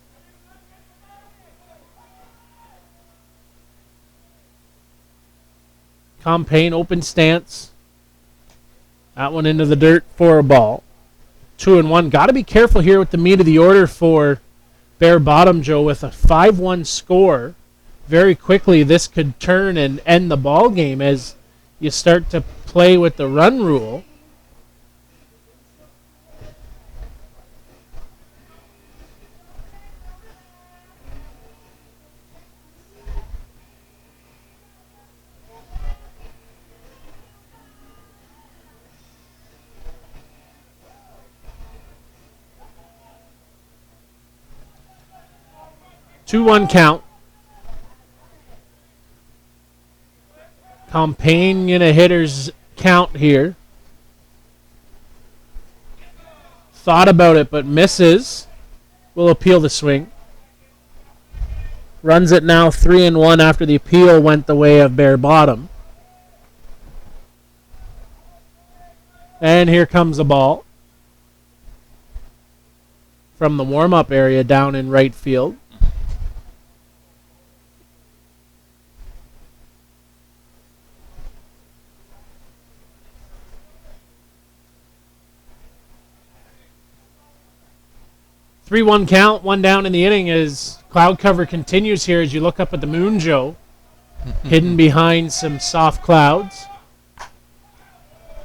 Campaign open stance. That one into the dirt for a ball. 2-1. Got to be careful here with the meat of the order for Bear Bottom, Joe, with a 5-1 score. Very quickly, this could turn and end the ball game as you start to play with the run rule. Two-one count. Campaign in a hitter's count here. Thought about it, but misses. Will appeal the swing. Runs it now 3-1 after the appeal went the way of Bear Bottom. And here comes the ball from the warm-up area down in right field. Three-one count, one down in the inning as cloud cover continues here as you look up at the moon, Joe. Hidden behind some soft clouds.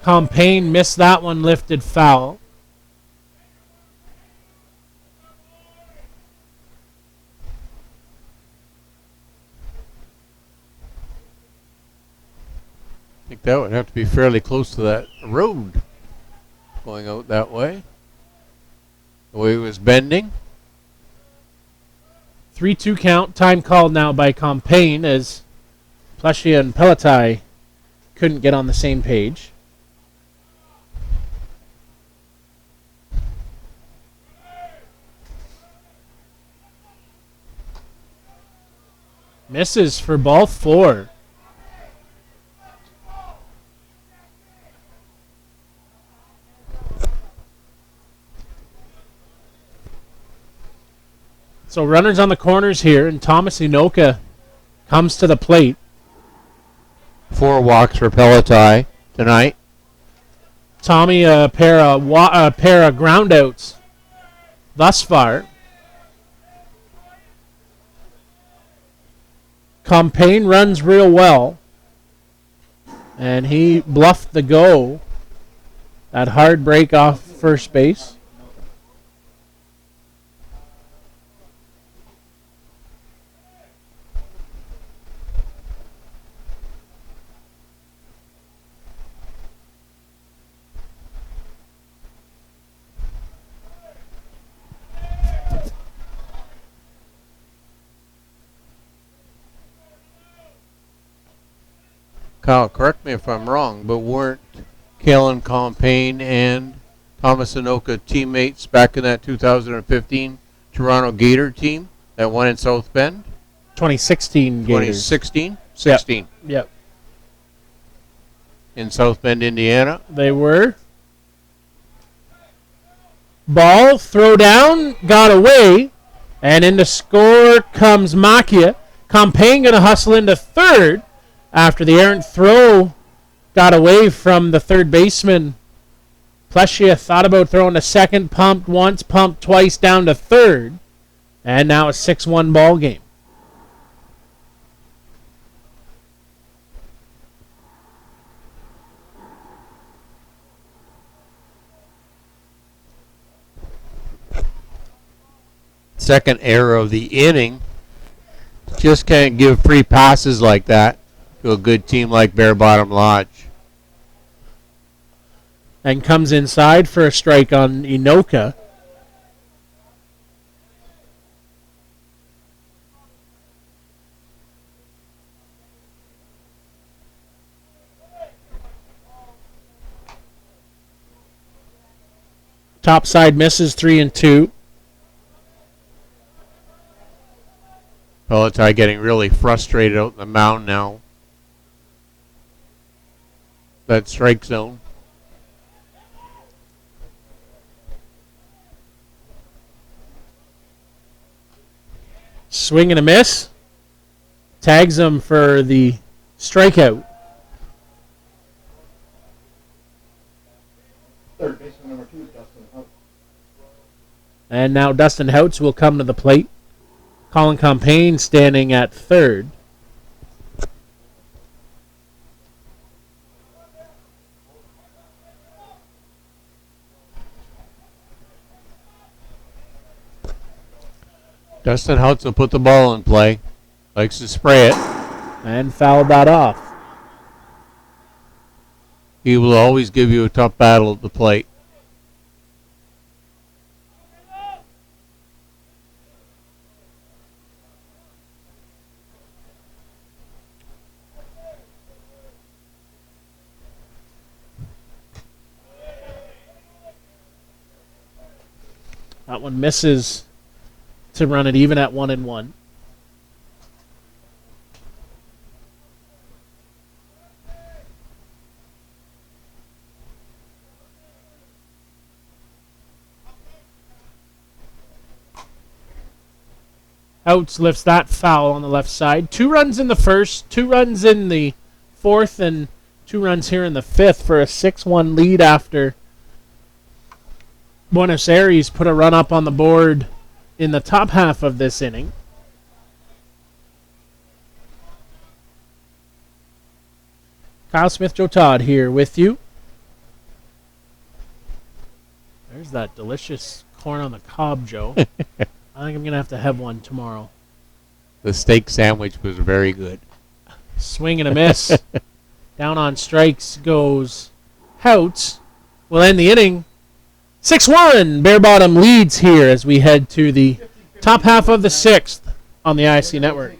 Campaign missed that one, lifted foul. I think that would have to be fairly close to that road going out that way. The way it was bending. 3-2 count. Time called now by Campaign as Pleshia and Peletai couldn't get on the same page. Misses for ball 4. So runners on the corners here, and Thomas Inoka comes to the plate. 4 walks for Peletai tonight. Tommy a pair of groundouts thus far. Campaign runs real well, and he bluffed the go. That hard break off first base. Kyle, correct me if I'm wrong, but weren't Kalen Compain and Thomas Anoka teammates back in that 2015 Toronto Gator team that won in South Bend? 2016 Gators. 2016? 16. Yep. In South Bend, Indiana. They were. Ball, throw down, got away, and in to score comes Makia. Compain going to hustle into third after the errant throw got away from the third baseman. Pleshia thought about throwing to second, pumped once, pumped twice down to third, and now a 6-1 ball game. Second error of the inning. Just can't give free passes like that to a good team like Bear Bottom Lodge. And comes inside for a strike on Inoka. Top side misses 3-2. Pelotai getting really frustrated out in the mound now. That strike zone. Swing and a miss. Tags him for the strikeout. Third baseman number 2 is Dustin Hunt. And now Dustin Houts will come to the plate. Colin Compain standing at third. Dustin Houts will put the ball in play. Likes to spray it. And fouled that off. He will always give you a tough battle at the plate. That one misses to run it even at 1-1. Outs lifts that foul on the left side. 2 runs in the first, 2 runs in the fourth, and 2 runs here in the fifth for a 6-1 lead after Buenos Aires put a run up on the board in the top half of this inning. Kyle Smith, Joe Todd here with you. There's that delicious corn on the cob, Joe. I think I'm going to have one tomorrow. The steak sandwich was very good. Swing and a miss. Down on strikes goes Houts. Will end the inning. 6-1. Bear Bottom leads here as we head to the top half of the sixth on the ISC network.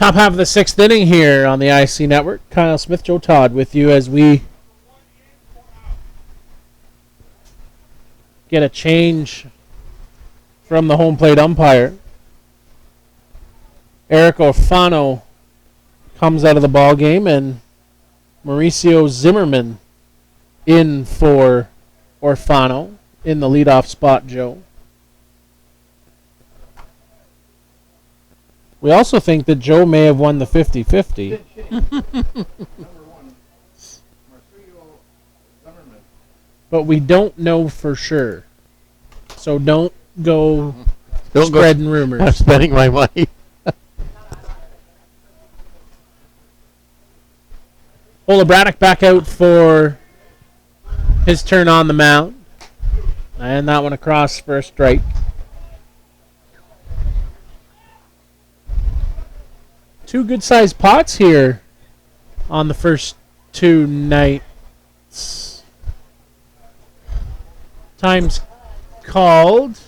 Top half of the 6th inning here on the ISC Network. Kyle Smith, Joe Todd with you as we get a change from the home plate umpire. Eric Orfano comes out of the ball game, and Mauricio Zimmerman in for Orfano in the leadoff spot, Joe. We also think that Joe may have won the 50-50. Number 1, Marcello Zimmerman. But we don't know for sure. So don't go spreading I'm rumors. spending my money. Ola Braddock back out for his turn on the mound. And that one across for a strike. Two good-sized pots here on the first two nights. Time's called.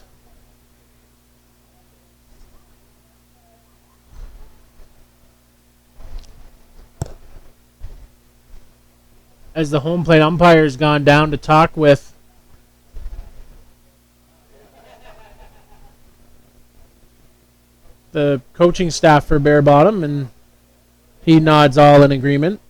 As the home plate umpire has gone down to talk with the coaching staff for Bear Bottom, and he nods all in agreement.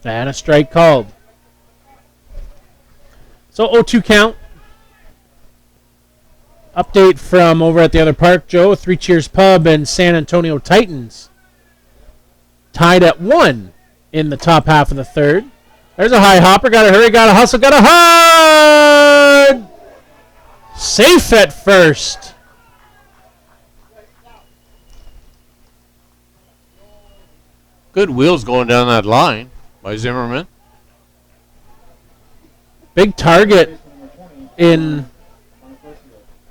And a strike called. So 0-2 count. Update from over at the other park, Joe. Three Cheers Pub and San Antonio Titans tied at 1 in the top half of the third. There's a high hopper. Got to hurry. Got to hustle. Got to hard. Safe at first. Good wheels going down that line by Zimmerman. Big target in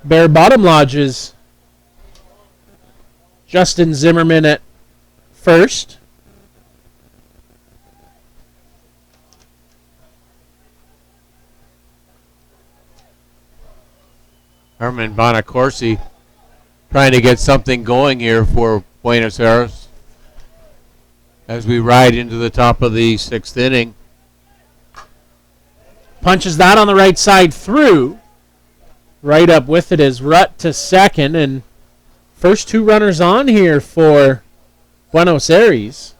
Bear Bottom Lodges. Justin Zimmerman at first. Herman Bonacorsi trying to get something going here for Buenos Aires as we ride into the top of the 6th inning. Punches that on the right side through. Right up with it is Rutt to second, and first two runners on here for Buenos Aires.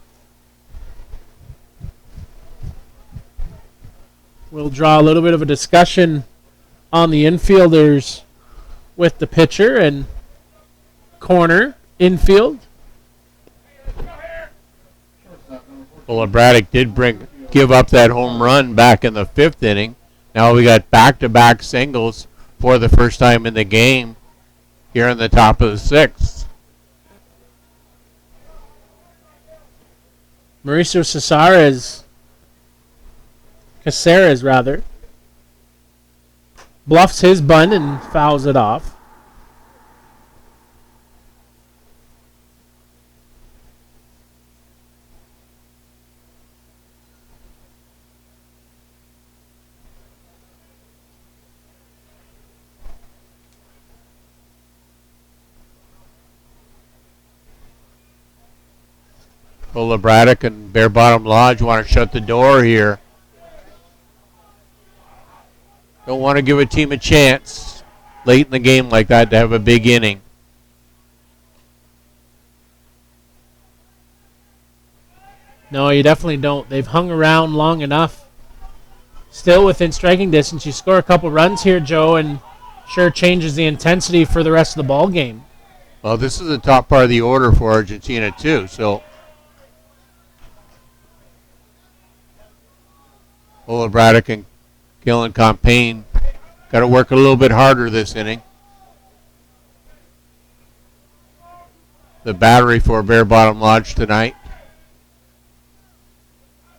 We'll draw a little bit of a discussion on the infielders with the pitcher and corner infield. Well, Braddock did give up that home run back in the 5th inning. Now we got back-to-back singles for the first time in the game here in the top of the 6th. Mauricio Caceres rather, bluffs his bunt and fouls it off. Well, Braddock and Bear Bottom Lodge want to shut the door here. Don't want to give a team a chance late in the game like that to have a big inning. No, you definitely don't. They've hung around long enough. Still within striking distance. You score a couple runs here, Joe, and sure changes the intensity for the rest of the ball game. Well, this is the top part of the order for Argentina, too, so Ola Braddock and Gillen Campaign got to work a little bit harder this inning. The battery for Bear Bottom Lodge tonight.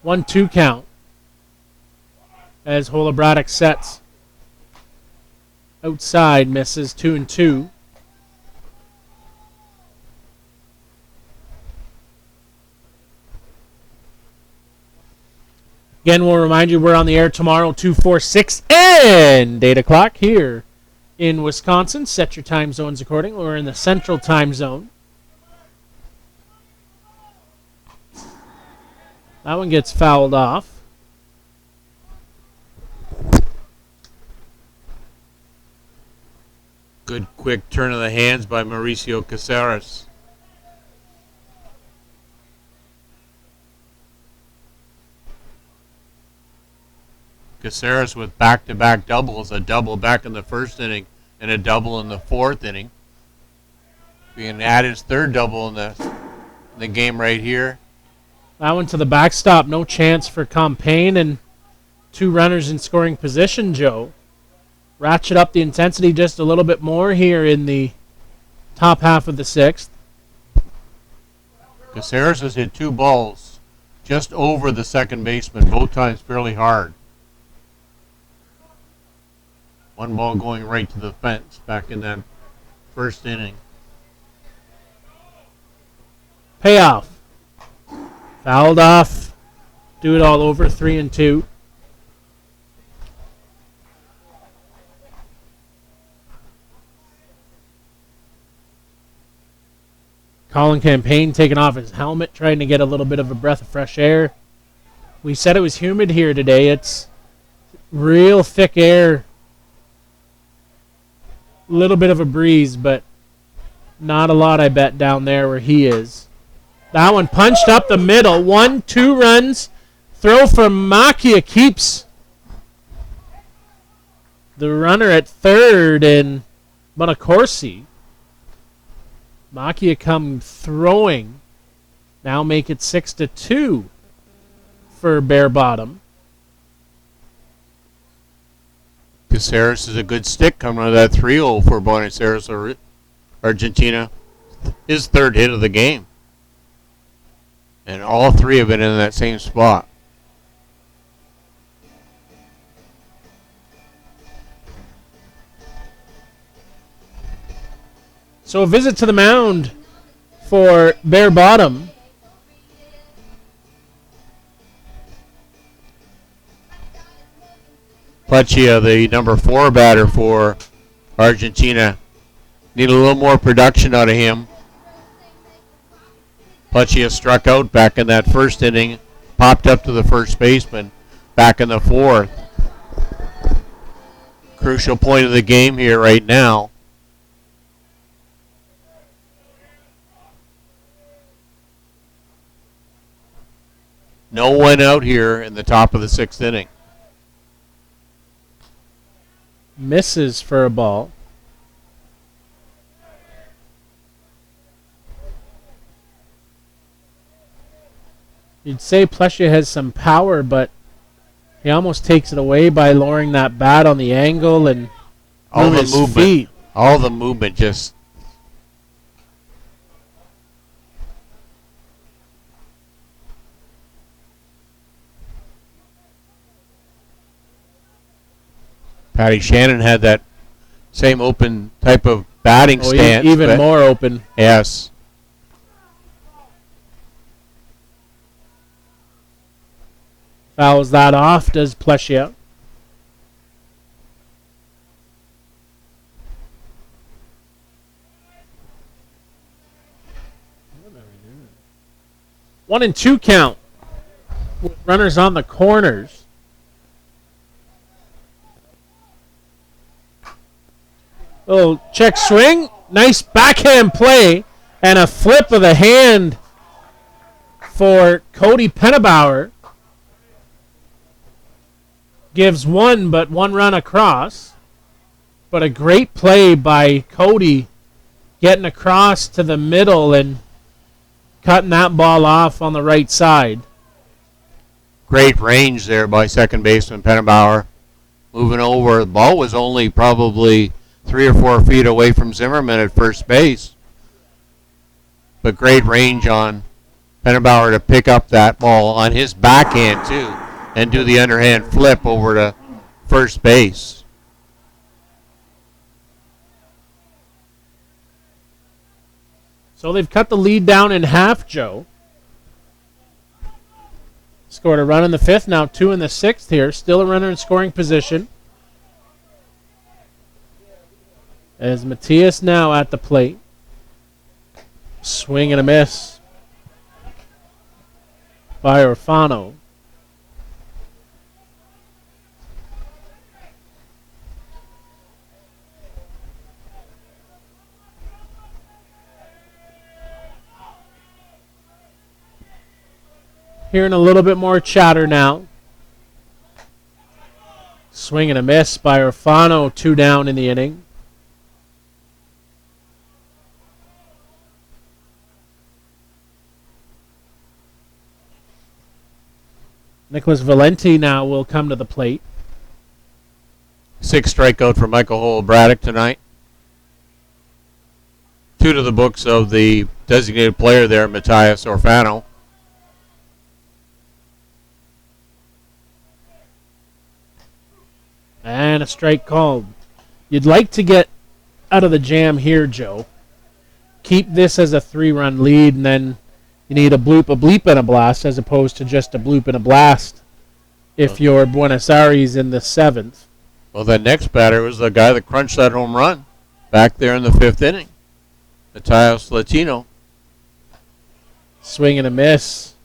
1-2 count as Ola Braddock sets. Outside, misses 2-2. Again, we'll remind you we're on the air tomorrow, 2, 4, 6, and 8 o'clock here in Wisconsin. Set your time zones accordingly. We're in the Central Time Zone. That one gets fouled off. Good quick turn of the hands by Mauricio Caceres. Caceres with back-to-back doubles, a double back in the first inning and a double in the fourth inning. Being add his third double in the game right here. That one to the backstop. No chance for Campaign and 2 runners in scoring position, Joe. Ratchet up the intensity just a little bit more here in the top half of the 6th. Caceres has hit 2 balls just over the second baseman, both times fairly hard. 1 ball going right to the fence back in that first inning. Payoff. Fouled off. Do it all over, 3-2. Colin Campaign taking off his helmet, trying to get a little bit of a breath of fresh air. We said it was humid here today. It's real thick air. A little bit of a breeze, but not a lot, I bet, down there where he is. That one punched up the middle. 1, 2 runs. Throw from Makia keeps the runner at third, and Bonacorsi. Makia come throwing. Now make it 6-2 for Bear Bottom. Caceres is a good stick coming out of that 3-0 for Buenos Aires, Argentina. His third hit of the game. And all 3 have been in that same spot. So a visit to the mound for Bear Bottom. Paccia, the number 4 batter for Argentina. Need a little more production out of him. Paccia struck out back in that first inning, popped up to the first baseman back in the 4th. Crucial point of the game here right now. No one out here in the top of the 6th inning. Misses for a ball. You'd say Plessia has some power, but he almost takes it away by lowering that bat on the angle and all the his movement. feet. All the movement just. Patty Shannon had that same open type of batting stance. Even more open. Yes. Fouls that off, does Plessia. One and 2 count with runners on the corners. Little check swing. Nice backhand play and a flip of the hand for Cody Pennebauer. Gives 1, but 1 run across. But a great play by Cody getting across to the middle and cutting that ball off on the right side. Great range there by second baseman Pennebauer. Moving over. The ball was only probably 3 or 4 feet away from Zimmerman at first base. But great range on Pennebauer to pick up that ball on his backhand, too, and do the underhand flip over to first base. So they've cut the lead down in half, Joe. Scored a run in the 5th, now 2 in the 6th here. Still a runner in scoring position. As Matias now at the plate. Swing and a miss by Orfano. Hearing a little bit more chatter now. Swing and a miss by Orfano, 2 down in the inning. Nicholas Valenti now will come to the plate. 6 strikeout for Michael Hole-Braddock tonight. 2 to the books of the designated player there, Matthias Orfano. And a strike called. You'd like to get out of the jam here, Joe. Keep this as a 3-run lead, and then you need a bloop, a bleep, and a blast, as opposed to just a bloop and a blast if you're Buenos Aires in the 7th. Well, that next batter was the guy that crunched that home run back there in the 5th inning, Matthias Latino. Swing and a miss.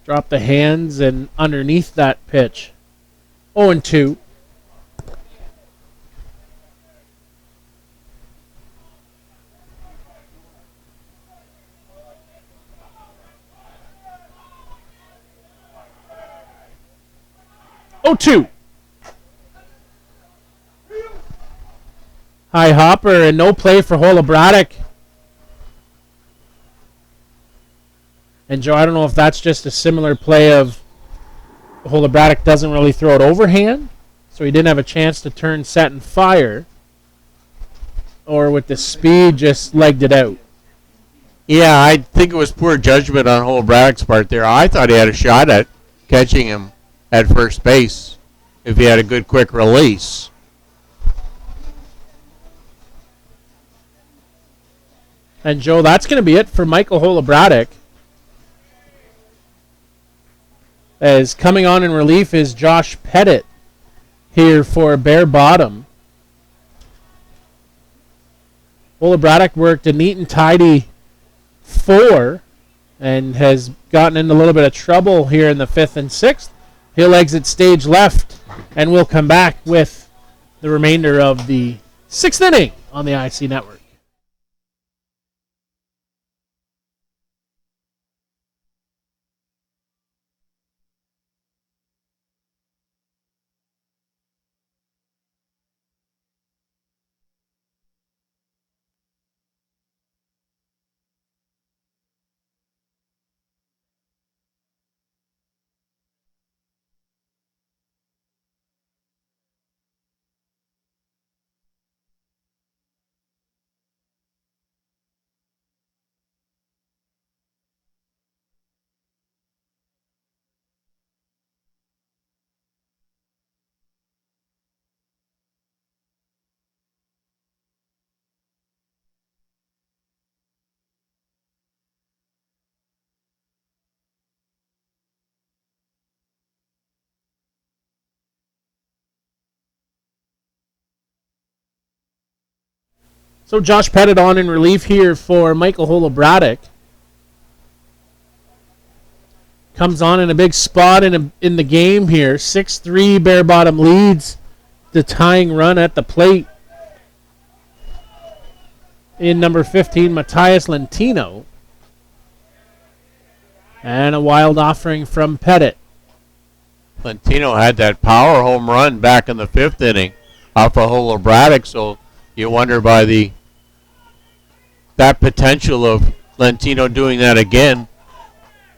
Drop the hands and underneath that pitch. 0-2. Two. High hopper and no play for Hole-Braddock. And Joe, I don't know if that's just a similar play of Hole-Braddock doesn't really throw it overhand, so he didn't have a chance to turn, set, and fire, or with the speed just legged it out. Yeah, I think it was poor judgment on Hole-Braddock's part there. I thought he had a shot at catching him at first base if he had a good quick release. And Joe, that's going to be it for Michael Hole-Braddock. As coming on in relief is Josh Pettit here for Bear Bottom. Hole-Braddock worked a neat and tidy 4 and has gotten into a little bit of trouble here in the 5th and 6th. He'll exit stage left, and we'll come back with the remainder of the 6th inning on the ISC Network. So Josh Pettit on in relief here for Michael Hole-Braddock. Comes on in a big spot in the game here. 6-3 Bear Bottom leads the tying run at the plate. In number 15, Matthias Lentino. And a wild offering from Pettit. Lentino had that power home run back in the 5th inning off of Hole-Braddock, so you wonder by that potential of Lentino doing that again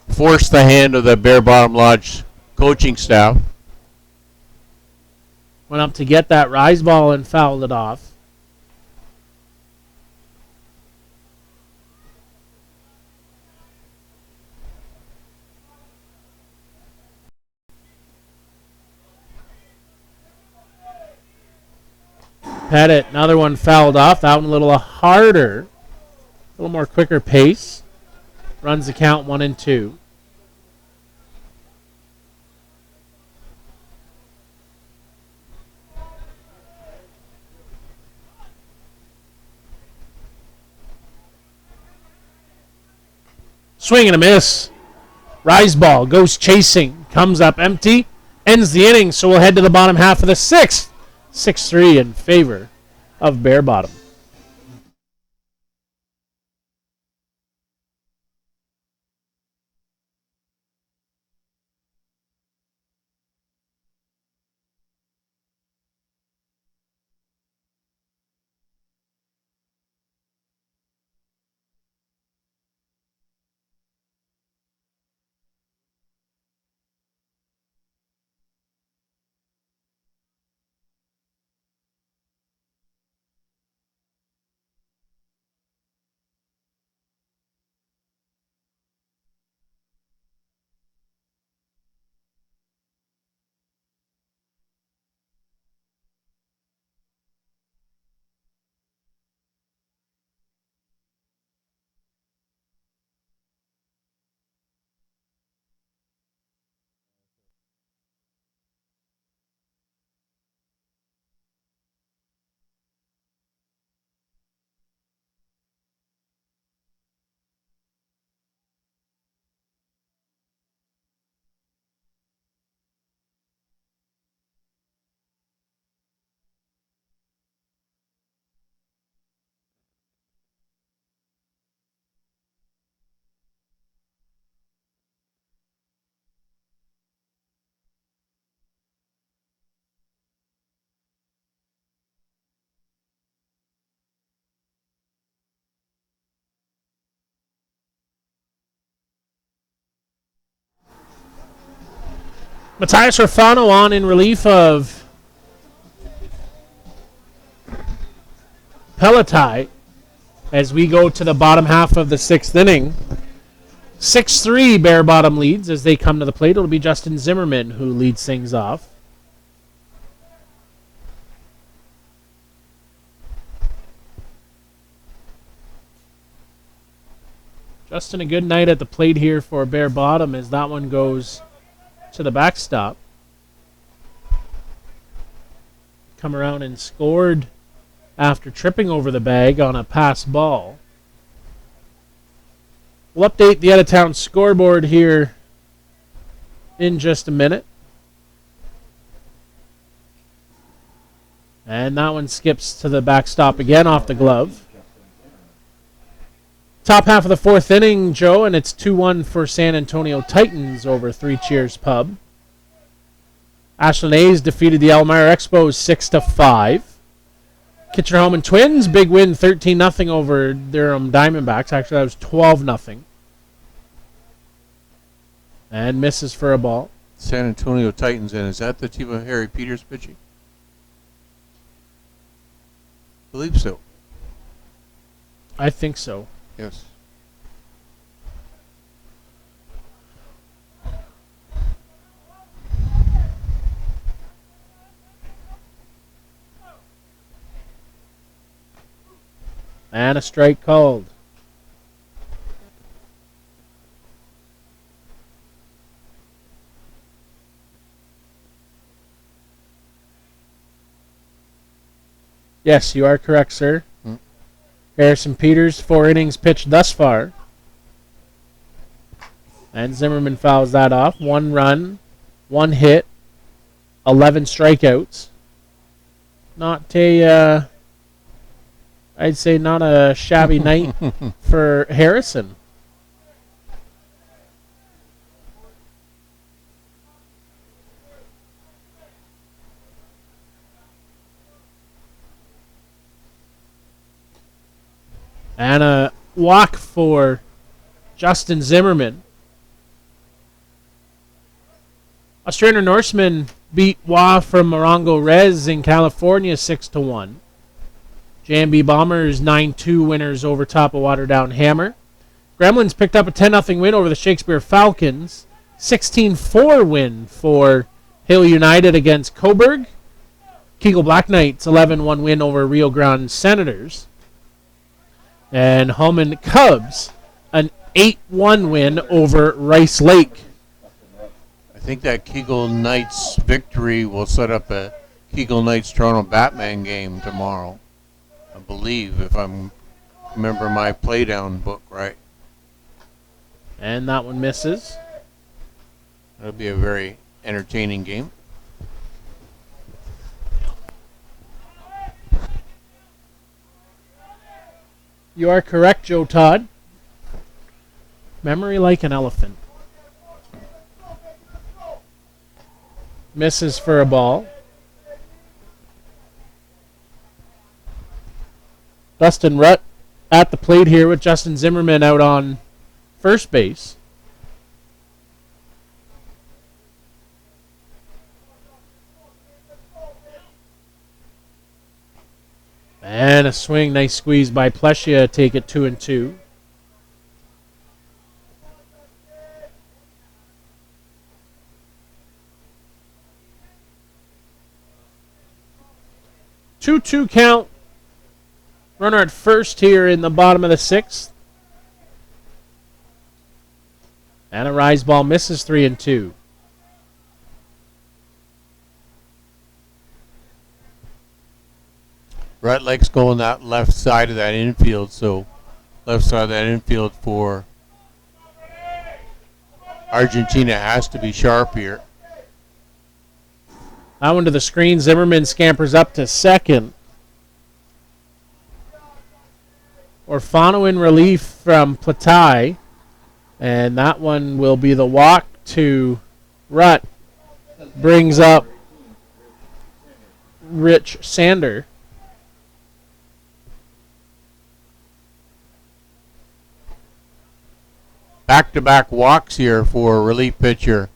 forced the hand of the Bear Bottom Lodge coaching staff. Went up to get that rise ball and fouled it off. Pettit, another one fouled off. That one a little harder. A little more quicker pace. Runs the count 1-2. Swing and a miss. Rise ball goes chasing. Comes up empty. Ends the inning, so we'll head to the bottom half of the sixth. 6-3 in favor of Bear Bottom. Matthias Rafano on in relief of Peletai as we go to the bottom half of the sixth inning. 6-3 Bear Bottom leads as they come to the plate. It'll be Justin Zimmerman who leads things off. Justin, a good night at the plate here for Bear Bottom as that one goes to the backstop. Come around and scored after tripping over the bag on a pass ball. We'll update the out-of-town scoreboard here in just a minute. And that one skips to the backstop again off the glove. Top half of the fourth inning, Joe, and it's 2-1 for San Antonio Titans over Three Cheers Pub. Ashland A's defeated the Elmira Expos 6-5. Kitchener-Holman Twins, big win 13-0 over Durham Diamondbacks. Actually, that was 12-0. And misses for a ball. San Antonio Titans, and is that the team of Harry Peters pitching? I believe so. I think so. Yes. And a strike called. Yes, you are correct, sir. Harrison Peters, 4 innings pitched thus far. And Zimmerman fouls that off. 1 run, 1 hit, 11 strikeouts. Not a, I'd say not a shabby night for Harrison. And a walk for Justin Zimmerman. Australian Norseman beat Wah from Morongo Rez in California 6-1. JMB Bombers 9-2 winners over Top-of-Water Down Hammer. Gremlins picked up a 10-0 win over the Shakespeare Falcons. 16-4 win for Hill United against Coburg. Kegel Black Knights 11-1 win over Rio Grande Senators. And Holman Cubs, an 8-1 win over Rice Lake. I think that Kegel Knights victory will set up a Kegel Knights Toronto Batman game tomorrow. I believe, if I'm remember my playdown book right. And that one misses. That'll be a very entertaining game. You are correct, Joe Todd. Memory like an elephant. Misses for a ball. Dustin Rutt at the plate here with Justin Zimmerman out on first base. And a swing, nice squeeze by Plesia, take it 2-2. Two count. Runner at first here in the bottom of the sixth. And a rise ball misses 3-2. Rutt likes going that left side of that infield, so left side of that infield for Argentina has to be sharp here. That one to the screen. Zimmerman scampers up to second. Orfano in relief from Platai. And that one will be the walk to Rutt. Brings up Rich Sander. Back-to-back walks here for relief pitcher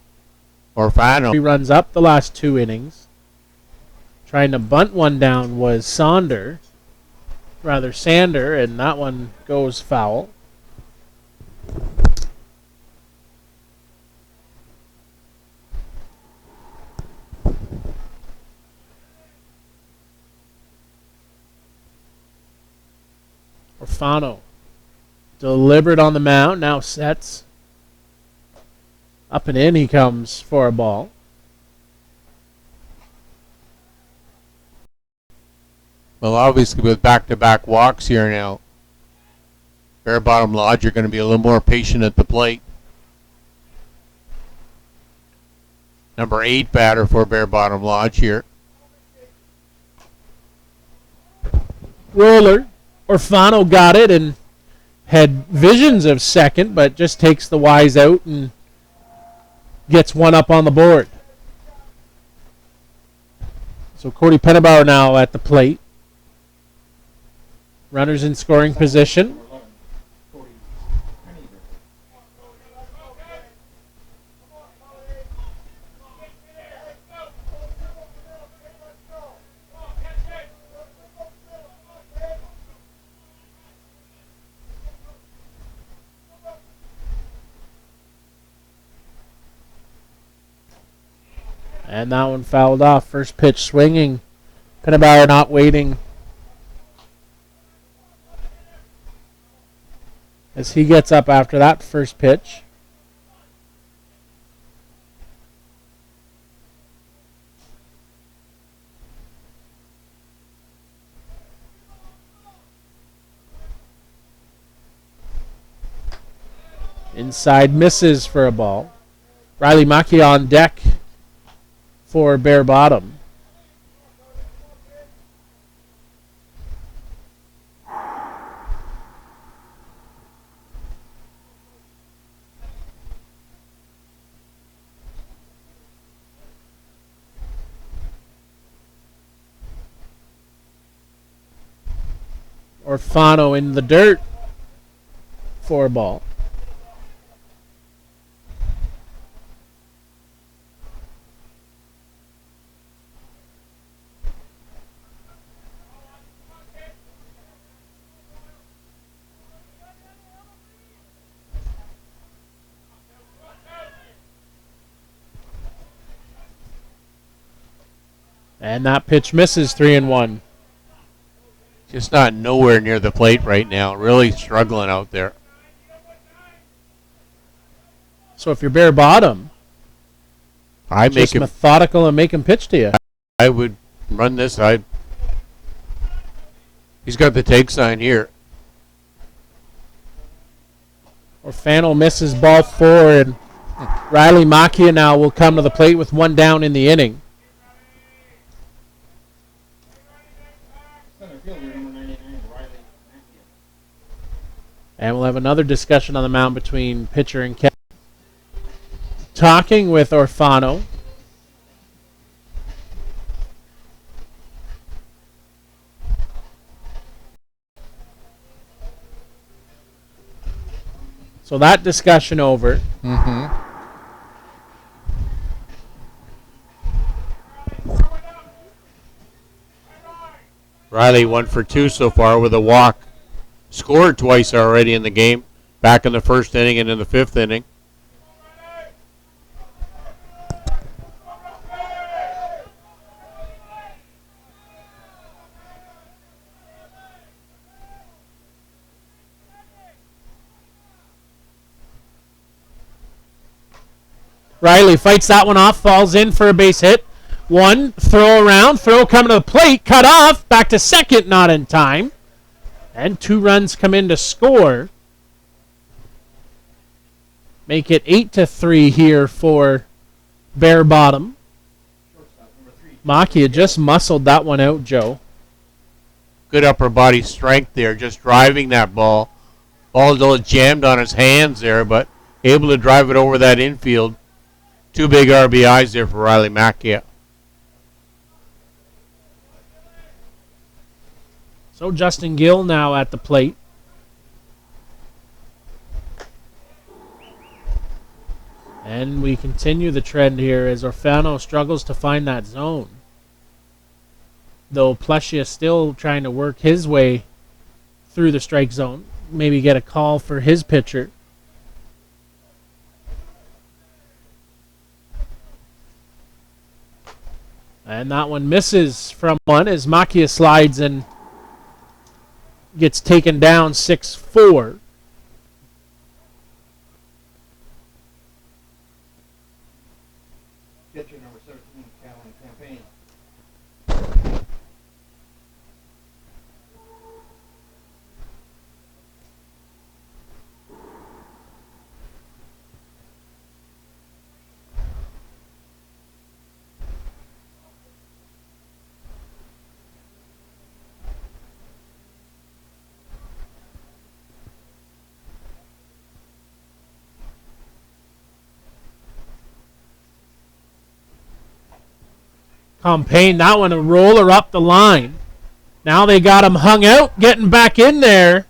Orfano. He runs up the last 2 innings. Trying to bunt one down was Sander, and that one goes foul. Orfano. Deliberate on the mound, now sets. Up and in he comes for a ball. Well, obviously with back-to-back walks here now, Bear Bottom Lodge are going to be a little more patient at the plate. Number 8 batter for Bear Bottom Lodge here. Roller. Orfano got it and had visions of second, but just takes the Y's out and gets one up on the board. So Cody Pennerbauer now at the plate. Runners in scoring position. And that one fouled off. First pitch swinging. Pennerbauer not waiting. As he gets up after that first pitch. Inside misses for a ball. Riley Macchia on deck for Bear Bottom. Orfano in the dirt for a ball. And that pitch misses 3-1. Just not nowhere near the plate right now. Really struggling out there. So if you're Bear Bottom, I just methodical and make him pitch to you. I would run this. He's got the take sign here. Orfano misses ball 4, and Riley Macchia now will come to the plate with 1 down in the inning. Center fielder, number 99, Riley Macchia. And we'll have another discussion on the mound between pitcher and catcher. Talking with Orfano. So that discussion over. Mm-hmm. Riley 1 for 2 so far with a walk. Scored twice already in the game. Back in the first inning and in the 5th inning. Riley fights that one off, falls in for a base hit. 1, throw around, throw coming to the plate, cut off, back to second, not in time. And 2 runs come in to score. Make it 8-3 here for Bear Bottom. Macchia just muscled that one out, Joe. Good upper body strength there, just driving that ball. Ball's a little jammed on his hands there, but able to drive it over that infield. 2 big RBIs there for Riley Macchia. So Justin Gill now at the plate. And we continue the trend here as Orfano struggles to find that zone. Though Plescia still trying to work his way through the strike zone. Maybe get a call for his pitcher. And that one misses from 1 as Macchia slides and gets taken down 6-4. Catcher number 17, Callan Campaign. Campaign, that one a roller up the line. Now they got him hung out, getting back in there,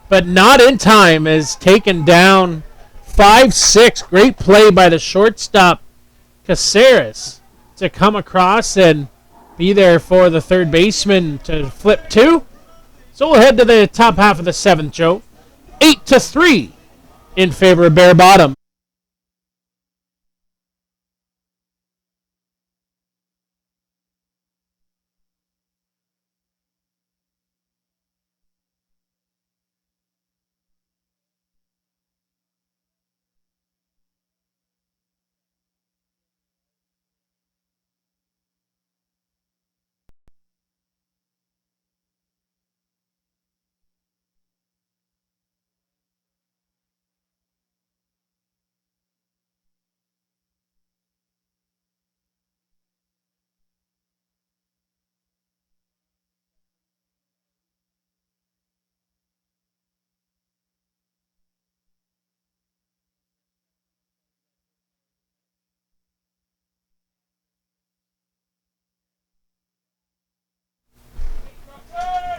but not in time as taken down 5-6. Great play by the shortstop, Caceres, to come across and be there for the third baseman to flip 2. So we'll head to the top half of the 7th, Joe. 8-3 in favor of Bear Bottom.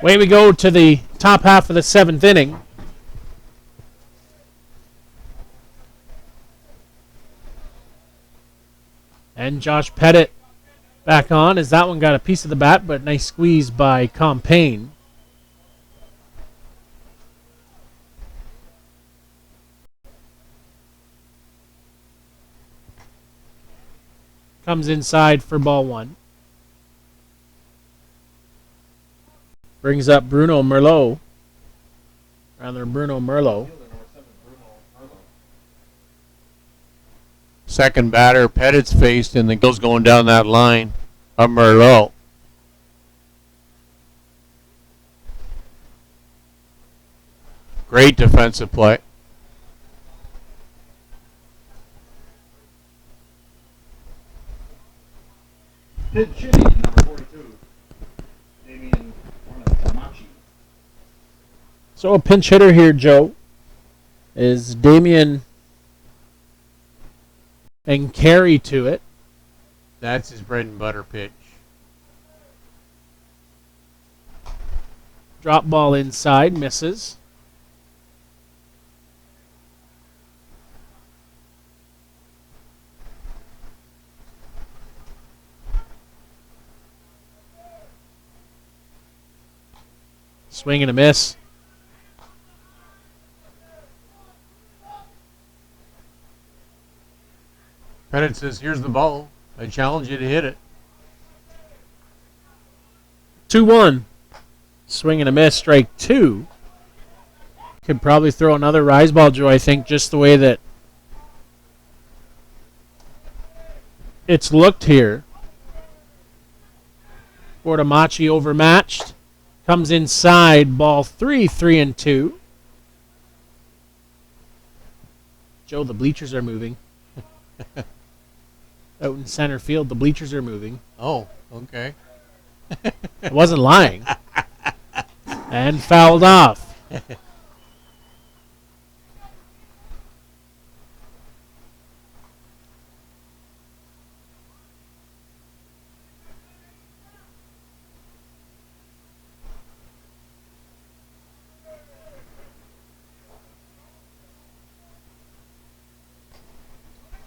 Way we go to the top half of the 7th inning. And Josh Pettit back on as that one got a piece of the bat, but nice squeeze by Campaign. Comes inside for ball 1. Brings up Bruno Merlot. Rather, Bruno Merlot. Fielder number 7, Bruno Merlo. Second batter, Pettit's faced, and the Gill's going down that line of Merlot. Great defensive play. Pinch hitting, number 42. Damien Tamachi. So a pinch hitter here, Joe, is Damien and carry to it. That's his bread and butter pitch. Drop ball inside, misses. Swing and a miss. Pettit says, here's the ball. I challenge you to hit it. 2-1. Swing and a miss, strike 2. Could probably throw another rise ball, Joe, I think, just the way that it's looked here. Bortamachi overmatched. Comes inside, ball 3, 3-2. Joe, the bleachers are moving. Out in center field, the bleachers are moving. Oh, okay. I wasn't lying. And fouled off.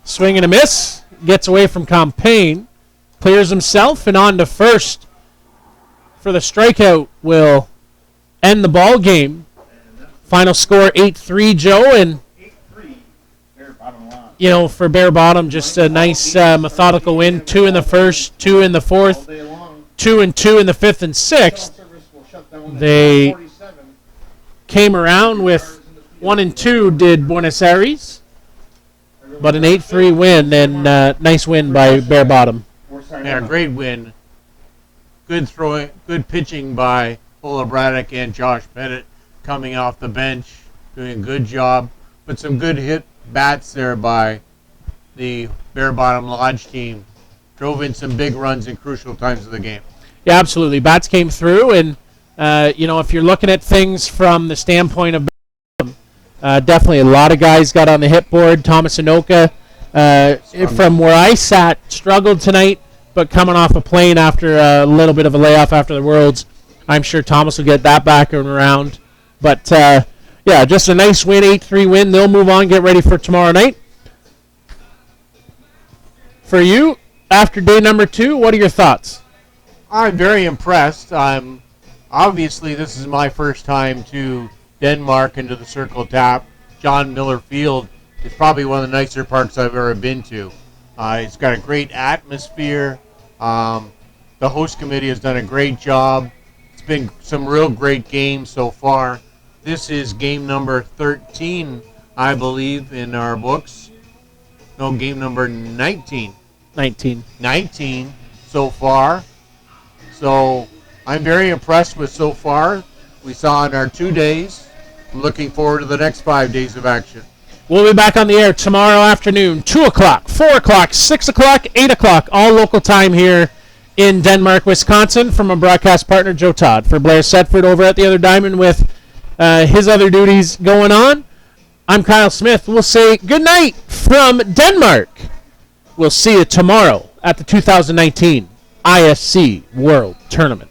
Swing and a miss. Gets away from Campaign. Clears himself and on to first. For the strikeout will end the ball game. Final score 8-3, Joe. And 8-3. Bear bottom line. you know, for Bear Bottom, just a nice methodical win. 2 in the first, 2 in the All fourth, day long. 2 and 2 in the fifth and sixth. Shuttle service will shut down at They 47. came around with 1 and 2 did Buenos Aires, but an 8-3 win and nice win by Bear Bottom. Yeah, great win. Good throwing, good pitching by Ola Braddock and Josh Pettit coming off the bench, doing a good job. But some good hit bats there by the Bear Bottom Lodge team. Drove in some big runs in crucial times of the game. Yeah, absolutely. Bats came through, and you know, if you're looking at things from the standpoint of definitely a lot of guys got on the hit board. Thomas Anoka, from where I sat, struggled tonight, but coming off a plane after a little bit of a layoff after the Worlds, I'm sure Thomas will get that back and around. But yeah, just a nice win, 8-3 win. They'll move on, get ready for tomorrow night. For you, after day number 2, what are your thoughts? I'm very impressed. Obviously this is my first time to Denmark and to the Circle Tap. John Miller Field is probably one of the nicer parks I've ever been to. It's got a great atmosphere. The host committee has done a great job. It's been some real great games so far. This is game number 13, I believe, in our books. No, game number 19. 19 so far. So I'm very impressed with so far. We saw in our 2 days. I'm looking forward to the next 5 days of action. We'll be back on the air tomorrow afternoon, 2 o'clock, 4 o'clock, 6 o'clock, 8 o'clock, all local time here in Denmark, Wisconsin, from a broadcast partner, Joe Todd. For Blair Setford over at the Other Diamond with his other duties going on, I'm Kyle Smith. We'll say good night from Denmark. We'll see you tomorrow at the 2019 ISC World Tournament.